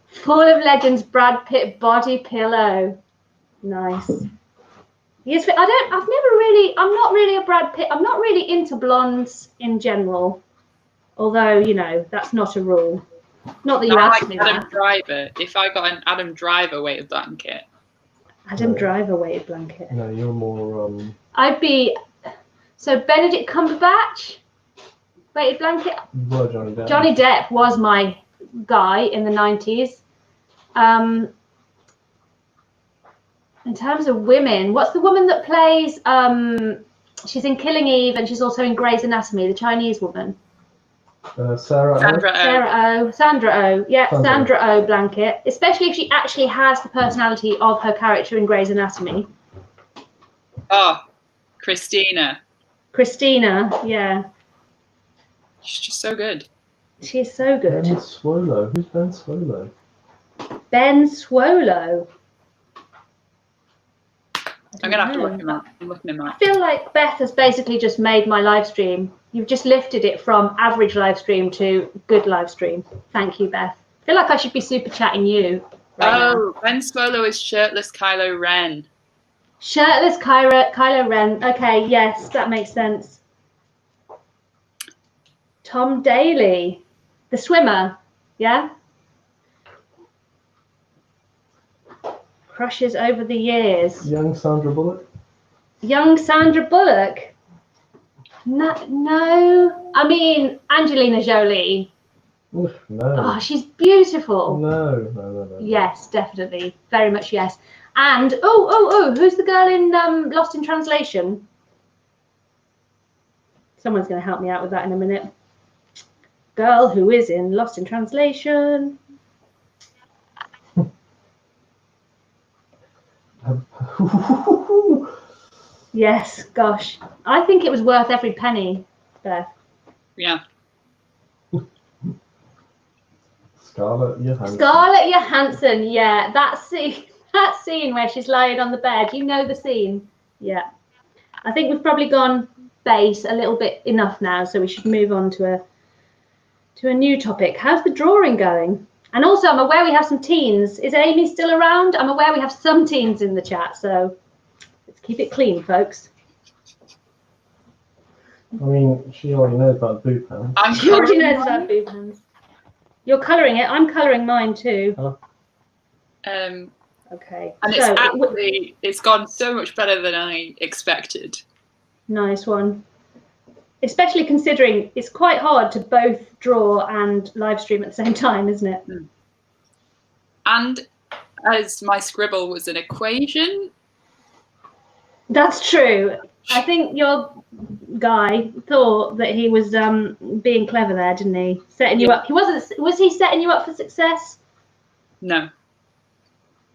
Fall of Legends Brad Pitt body pillow. Nice. Yes, I'm not really a Brad Pitt. I'm not really into blondes in general. Although, you know, that's not a rule. Not that you asked me Adam that. Driver. If I got an Adam Driver weighted blanket. Adam Driver weighted blanket. No, you're more I'd be so Benedict Cumberbatch weighted blanket. Well, Johnny Depp. Johnny Depp was my guy in the 90s. In terms of women, what's the woman that plays she's in Killing Eve and she's also in Grey's Anatomy, the Chinese woman? Sandra Oh. Yeah, Sandra Oh blanket, especially if she actually has the personality of her character in Grey's Anatomy. Oh, Christina, yeah. She's just so good. She's so good. Ben Swallow. Who's Ben Swallow? Ben Swallow. I'm going to have to look him up. I'm looking him up. I feel like Beth has basically just made my live stream. You've just lifted it from average live stream to good live stream. Thank you, Beth. I feel like I should be super chatting you right now. Ben Swallow is shirtless Kylo Ren. Shirtless Kylo Ren. Okay, yes, that makes sense. Tom Daly, the swimmer. Yeah. Crushes over the years. Young Sandra Bullock. Young Sandra Bullock. No. I mean, Angelina Jolie. Oof, no. Oh, she's beautiful. No. Yes, definitely. Very much yes. And, who's the girl in Lost in Translation? Someone's going to help me out with that in a minute. Girl who is in Lost in Translation. Yes, gosh. I think it was worth every penny, Beth. Yeah. Scarlett Johansson, yeah. That scene where she's lying on the bed. You know the scene. Yeah. I think we've probably gone base a little bit enough now, so we should move on to a new topic. How's the drawing going? And also, I'm aware we have some teens. Is Amy still around? I'm aware we have some teens in the chat, so let's keep it clean, folks. I mean, she already knows about boob pants. She already knows about boob pants. You're colouring it. I'm colouring mine too. Huh? Okay. And so it's gone so much better than I expected. Nice one. Especially considering it's quite hard to both draw and live stream at the same time, isn't it? And as my scribble was an equation. That's true. I think your guy thought that he was being clever there, didn't he? Setting you up. He wasn't. Was he setting you up for success? No.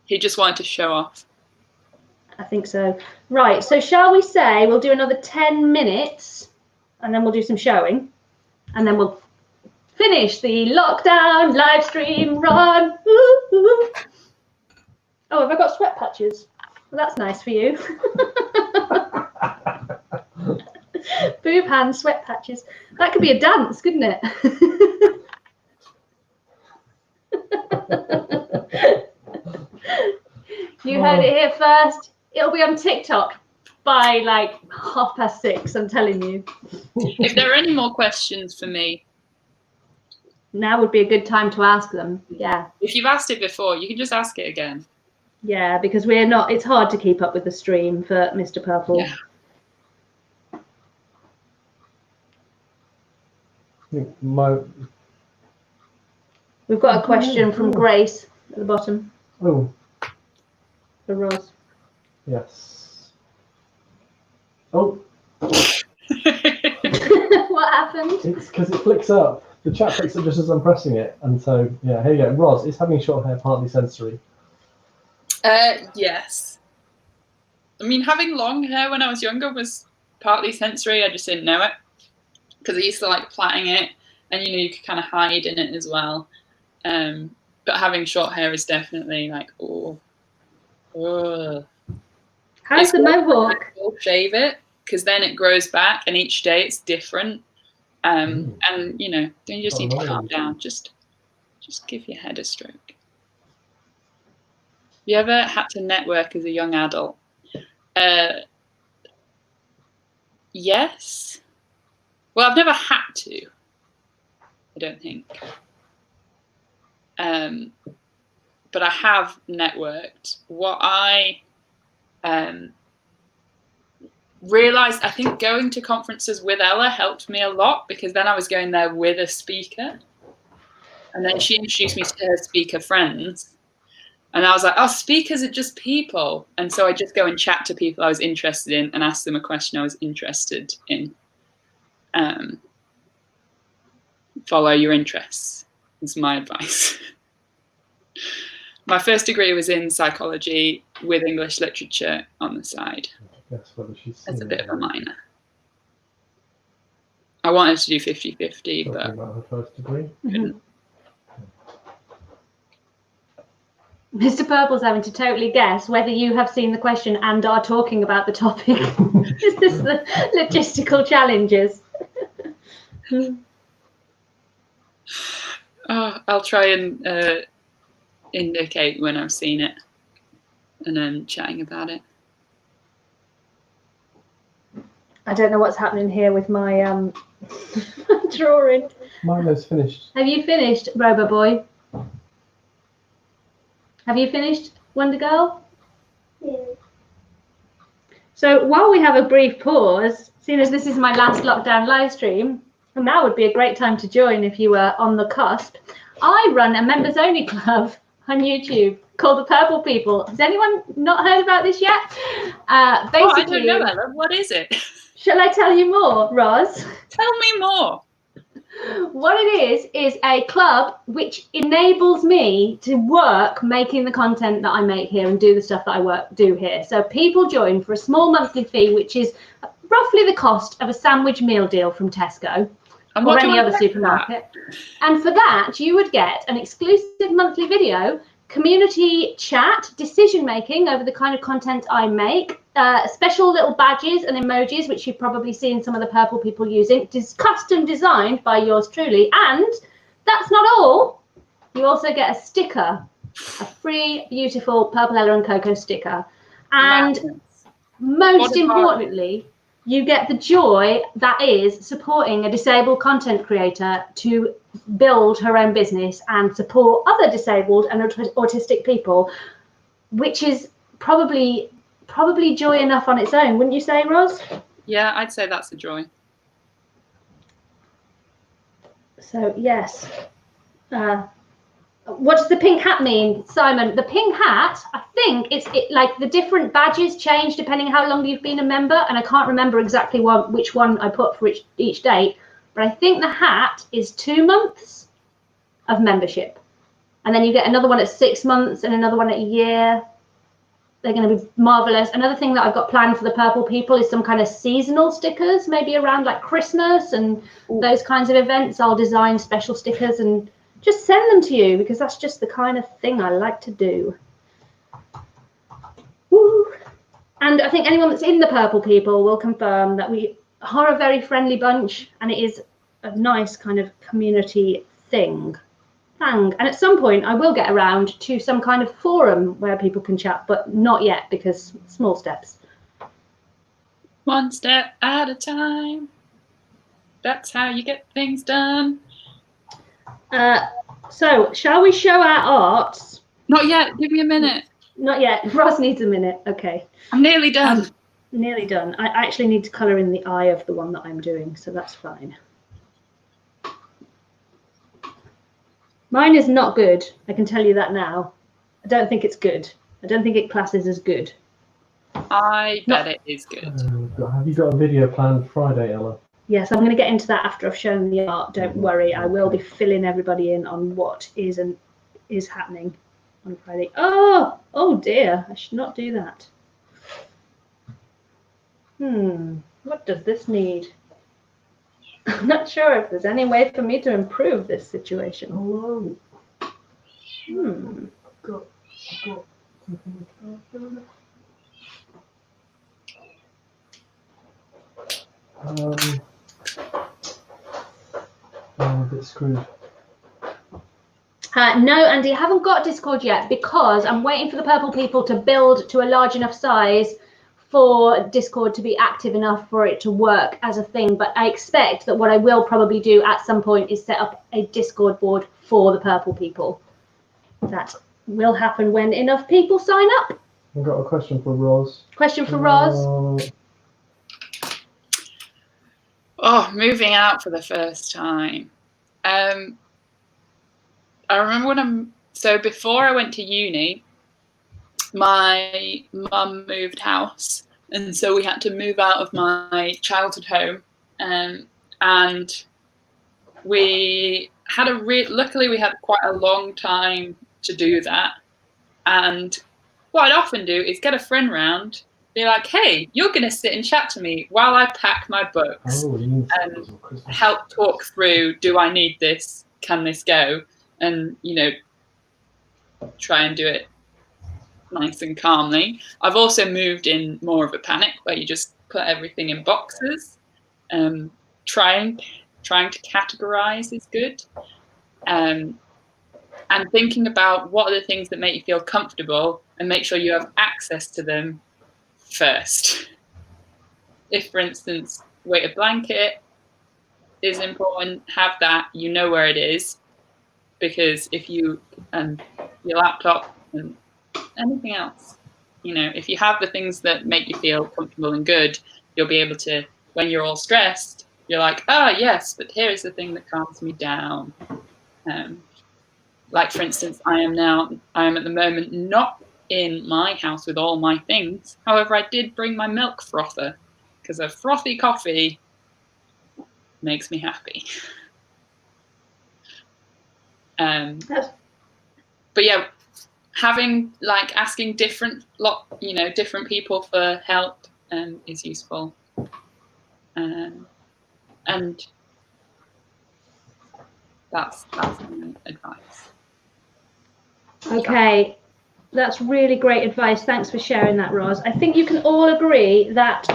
He just wanted to show off. I think so. Right. So shall we say we'll do another 10 minutes and then we'll do some showing and then we'll finish the lockdown live stream run. Ooh, ooh. Oh, have I got sweat patches? Well, that's nice for you. Boob hands, sweat patches. That could be a dance, couldn't it? You heard it here first. It'll be on TikTok by like 6:30, I'm telling you. If there are any more questions for me, now would be a good time to ask them. Yeah. If you've asked it before, you can just ask it again. Yeah, because we're not, it's hard to keep up with the stream for Mr. Purple. Yeah. We've got a question from Grace at the bottom. Oh. For Roz. Yes. Oh. What happened? It's because it flicks up. The chat flicks up just as I'm pressing it. And so, yeah, here you go. Roz, is having short hair partly sensory? Yes. I mean, having long hair when I was younger was partly sensory. I just didn't know it because I used to like plaiting it, and you could kind of hide in it as well. But having short hair is definitely like, oh. How's the mohawk? I'll shave it because then it grows back, and each day it's different. And then you just need to calm down. Just give your head a stroke. You ever had to network as a young adult? Yes. Well, I've never had to. I don't think. But I have networked. What I realised, I think going to conferences with Ella helped me a lot because then I was going there with a speaker. And then she introduced me to her speaker friends. And I was like, oh, speakers are just people. And so I just go and chat to people I was interested in and ask them a question I was interested in. Follow your interests is my advice. My first degree was in psychology with English literature on the side. As a bit of a minor. I wanted to do 50-50, but about her first degree. Mr. Purple's having to totally guess whether you have seen the question and are talking about the topic. Is this the logistical challenges? I'll try and indicate when I've seen it and then chatting about it. I don't know what's happening here with my drawing. Milo's finished. Have you finished, Robo Boy? Have you finished, Wonder Girl? Yeah. So while we have a brief pause, seeing as this is my last lockdown live stream, and that would be a great time to join if you were on the cusp, I run a members only club on YouTube called The Purple People. Has anyone not heard about this yet? Basically, I don't know, Ella. What is it? Shall I tell you more, Roz? Tell me more. What it is a club which enables me to work making the content that I make here and do the stuff that I do here. So people join for a small monthly fee, which is roughly the cost of a sandwich meal deal from Tesco or any other supermarket. And for that, you would get an exclusive monthly video, community chat, decision making over the kind of content I make, special little badges and emojis, which you've probably seen some of the Purple People using. It is custom designed by yours truly. And that's not all. You also get a sticker, a free, beautiful Purple Ella and Cocoa sticker. And most importantly, you get the joy that is supporting a disabled content creator to build her own business and support other disabled and autistic people, which is probably joy enough on its own, wouldn't you say, Roz? Yeah, I'd say that's a joy. So yes. What does the pink hat mean, Simon? The pink hat, I think it's like the different badges change depending how long you've been a member, and I can't remember exactly which one I put for each date, but I think the hat is 2 months of membership, and then you get another one at 6 months and another one at a year. They're going to be marvelous. Another thing that I've got planned for the purple people is some kind of seasonal stickers, maybe around like Christmas and those kinds of events. I'll design special stickers and just send them to you, because that's just the kind of thing I like to do. Woo. And I think anyone that's in the purple people will confirm that we are a very friendly bunch, and it is a nice kind of community thing. And at some point I will get around to some kind of forum where people can chat, but not yet, because small steps. One step at a time. That's how you get things done. So shall we show our arts? Not yet. Give me a minute. Not yet. Ross needs a minute. Okay. I'm nearly done. Nearly done. I actually need to colour in the eye of the one that I'm doing, so that's fine. Mine is not good. I can tell you that now. I don't think it's good. I don't think it classes as good. I bet it is good. Have you got a video planned Friday, Ella? Yes, I'm going to get into that after I've shown the art. Don't worry, I will be filling everybody in on what is happening on Friday. Oh dear, I should not do that. What does this need? I'm not sure if there's any way for me to improve this situation. Hello. I'm a bit screwed. No, Andy, I haven't got Discord yet, because I'm waiting for the purple people to build to a large enough size for Discord to be active enough for it to work as a thing. But I expect that what I will probably do at some point is set up a Discord board for the purple people. That will happen when enough people sign up. I've got a question for Roz. Question for Roz. Moving out for the first time. I remember before I went to uni, my mum moved house, and so we had to move out of my childhood home, and we had luckily we had quite a long time to do that. And what I'd often do is get a friend round, be like, hey, you're going to sit and chat to me while I pack my books and help talk through, do I need this? Can this go? And, try and do it nice and calmly. I've also moved in more of a panic where you just put everything in boxes. Trying to categorize is good. And thinking about what are the things that make you feel comfortable and make sure you have access to them first. If, for instance, weighted blanket is important, have that, you know where it is, because if you your laptop and anything else, if you have the things that make you feel comfortable and good, you'll be able to, when you're all stressed, you're like, yes, but here's the thing that calms me down. Like, for instance, I am at the moment not in my house with all my things. However, I did bring my milk frother, because a frothy coffee makes me happy. But yeah, asking different people for help is useful. And that's my advice. Okay, that's really great advice. Thanks for sharing that, Roz. I think you can all agree that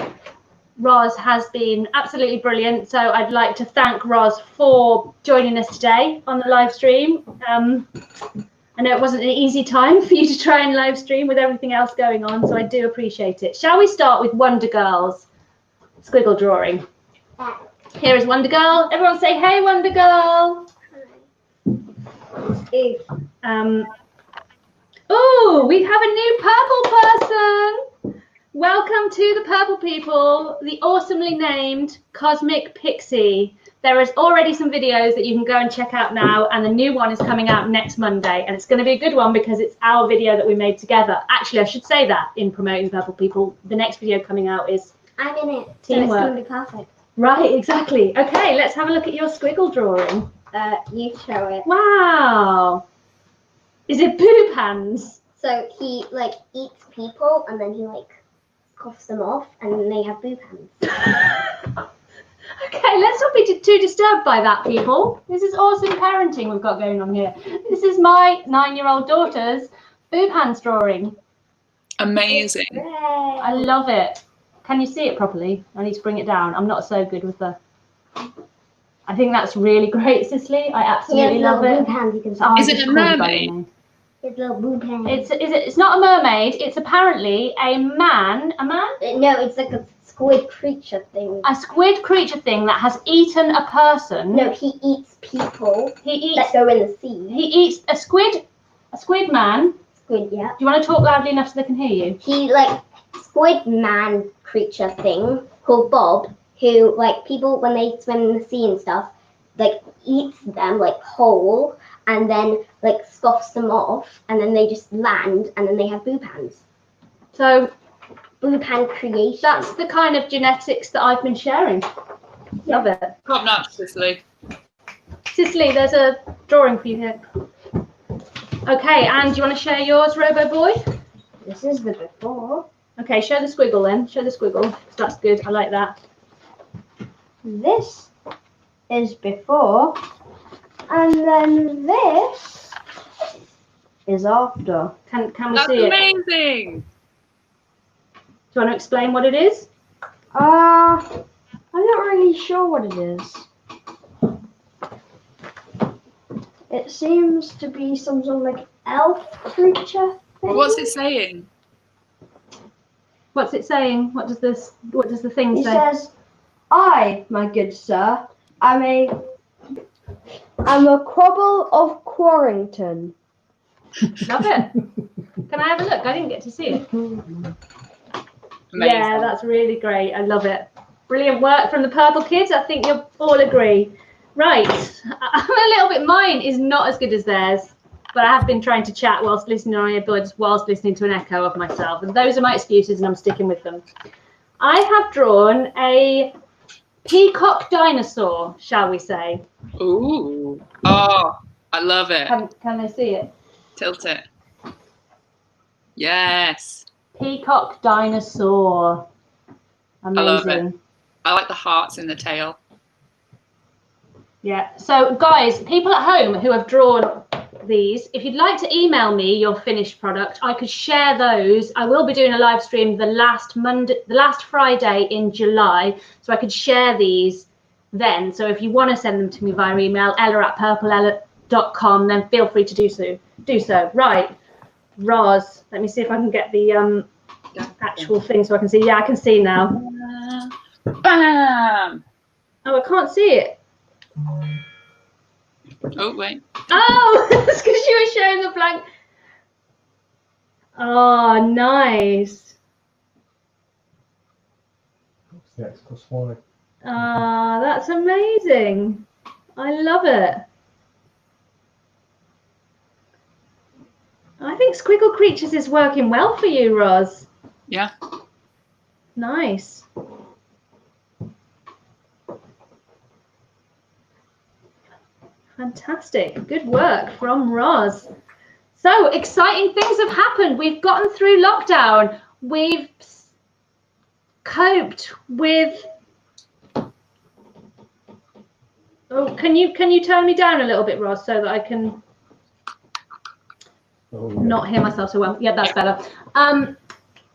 Roz has been absolutely brilliant. So I'd like to thank Roz for joining us today on the live stream. I know it wasn't an easy time for you to try and live stream with everything else going on, so I do appreciate it. Shall we start with Wonder Girls? squiggle drawing. Here is Wonder Girl. Everyone say, hey, Wonder Girl. Oh, we have a new purple person. Welcome to the purple people, the awesomely named Cosmic Pixie. There is already some videos that you can go and check out now, and the new one is coming out next Monday, and it's going to be a good one because it's our video that we made together. Actually, I should say that in promoting Purple People, the next video coming out is I'm in it, teamwork. so it's going to be perfect. Right, exactly. Okay, let's have a look at your squiggle drawing. You show it. Wow. Is it boob hands? So he like eats people and then he like coughs them off and then they have boob hands. Okay, let's not be too disturbed by that, people. This is awesome parenting we've got going on here. This is my 9-year-old daughter's boob hands drawing. Amazing. I love it. Can you see it properly? I need to bring it down. I'm not so good with the... I think that's really great, Cicely. I absolutely love it. Boob hands, you can see. Oh, Is it a mermaid? His little boob hands. It's not a mermaid. It's apparently a man. A man? No, it's like a squid creature thing. A squid creature thing that has eaten a person. No, he eats people He eats. that go in the sea. He eats a squid. A squid man. Squid, yeah. Do you want to talk loudly enough so they can hear you? He like squid man creature thing called Bob, who like people when they swim in the sea and stuff, like eats them like whole and then like scoffs them off and then they just land and then they have boob hands. So Boob hand creation. that's the kind of genetics that I've been sharing. Love it. Top notch, Cicely. Cicely, there's a drawing for you here. Okay, and do you want to share yours, Robo Boy? This is the before. Okay, show the squiggle then. Show the squiggle. That's good. I like that. This is before, and then this is after. Can we That's see it? amazing. Do you want to explain what it is? I'm not really sure what it is. It seems to be some sort of like elf creature thing. What's it saying? What's it saying? What does the thing He say? says, "I, my good sir, I'm a Quabble of Quarrington." Love it. Can I have a look? I didn't get to see it. Amazing. Yeah, that's really great. I love it. Brilliant work from the Purple Kids. I think you'll all agree. Right. I'm a little bit, mine is not as good as theirs, but I have been trying to chat whilst listening on earbuds, whilst listening to an echo of myself. And those are my excuses and I'm sticking with them. I have drawn a peacock dinosaur, shall we say. Ooh. Oh, I love it. Can they see it? Tilt it. Yes. Peacock dinosaur. Amazing. love it. I like the hearts in the tail. Yeah. So guys, people at home who have drawn these, if you'd like to email me your finished product, I could share those. I will be doing a live stream the last Friday in July, so I could share these then. So if you want to send them to me via email, ella@purpleella.com, then feel free to do so. Right. Roz, let me see if I can get the actual thing so I can see. Yeah, I can see now. Bam! Oh, I can't see it. Oh, wait. Oh, that's because you were showing the blank. Oh, nice. What's the X plus Y? Ah, that's amazing. I love it. I think Squiggle Creatures is working well for you, Roz. Yeah. Nice. Fantastic. Good work from Roz. So exciting things have happened. We've gotten through lockdown. We've coped with... Oh, can you turn me down a little bit, Roz, so that I can not hear myself so well? Yeah, that's better.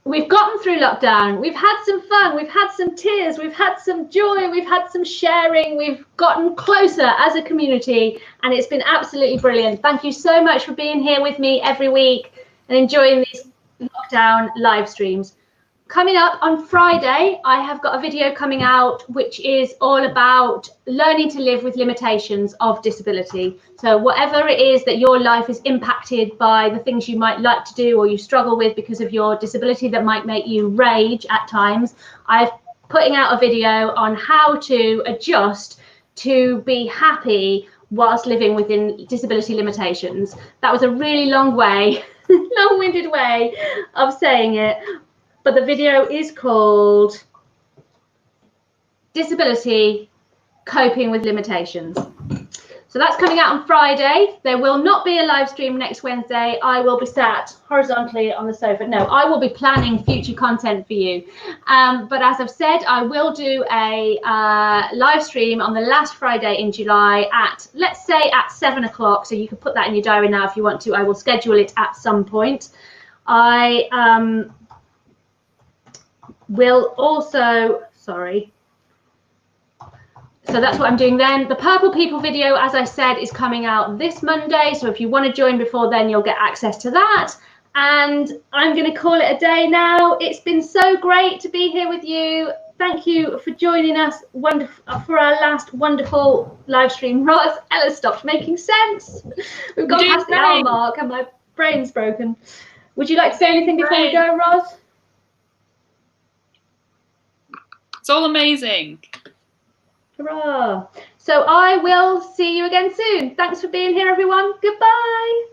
We've gotten through lockdown. We've had some fun. We've had some tears. We've had some joy. We've had some sharing. We've gotten closer as a community, and it's been absolutely brilliant. Thank you so much for being here with me every week and enjoying these lockdown live streams. Coming up on Friday, I have got a video coming out which is all about learning to live with limitations of disability. So whatever it is that your life is impacted by, the things you might like to do or you struggle with because of your disability that might make you rage at times, I'm putting out a video on how to adjust to be happy whilst living within disability limitations. That was a really long way, long-winded way of saying it. But the video is called Disability Coping with Limitations. So that's coming out on Friday. There will not be a live stream next Wednesday. I will be sat horizontally on the sofa. No, I will be planning future content for you. But as I've said, I will do a live stream on the last Friday in July at, let's say, at 7 o'clock. So you can put that in your diary now if you want to. I will schedule it at some point. I will also, sorry. So that's what I'm doing then. The Purple People video, as I said, is coming out this Monday. So if you want to join before then, you'll get access to that. And I'm going to call it a day now. It's been so great to be here with you. Thank you for joining us for our last wonderful live stream. Roz, Ella stopped making sense. We've gone past the hour mark and my brain's broken. Would you like to say anything before we go, Roz? It's all amazing. Hurrah. So I will see you again soon. Thanks for being here, everyone. Goodbye.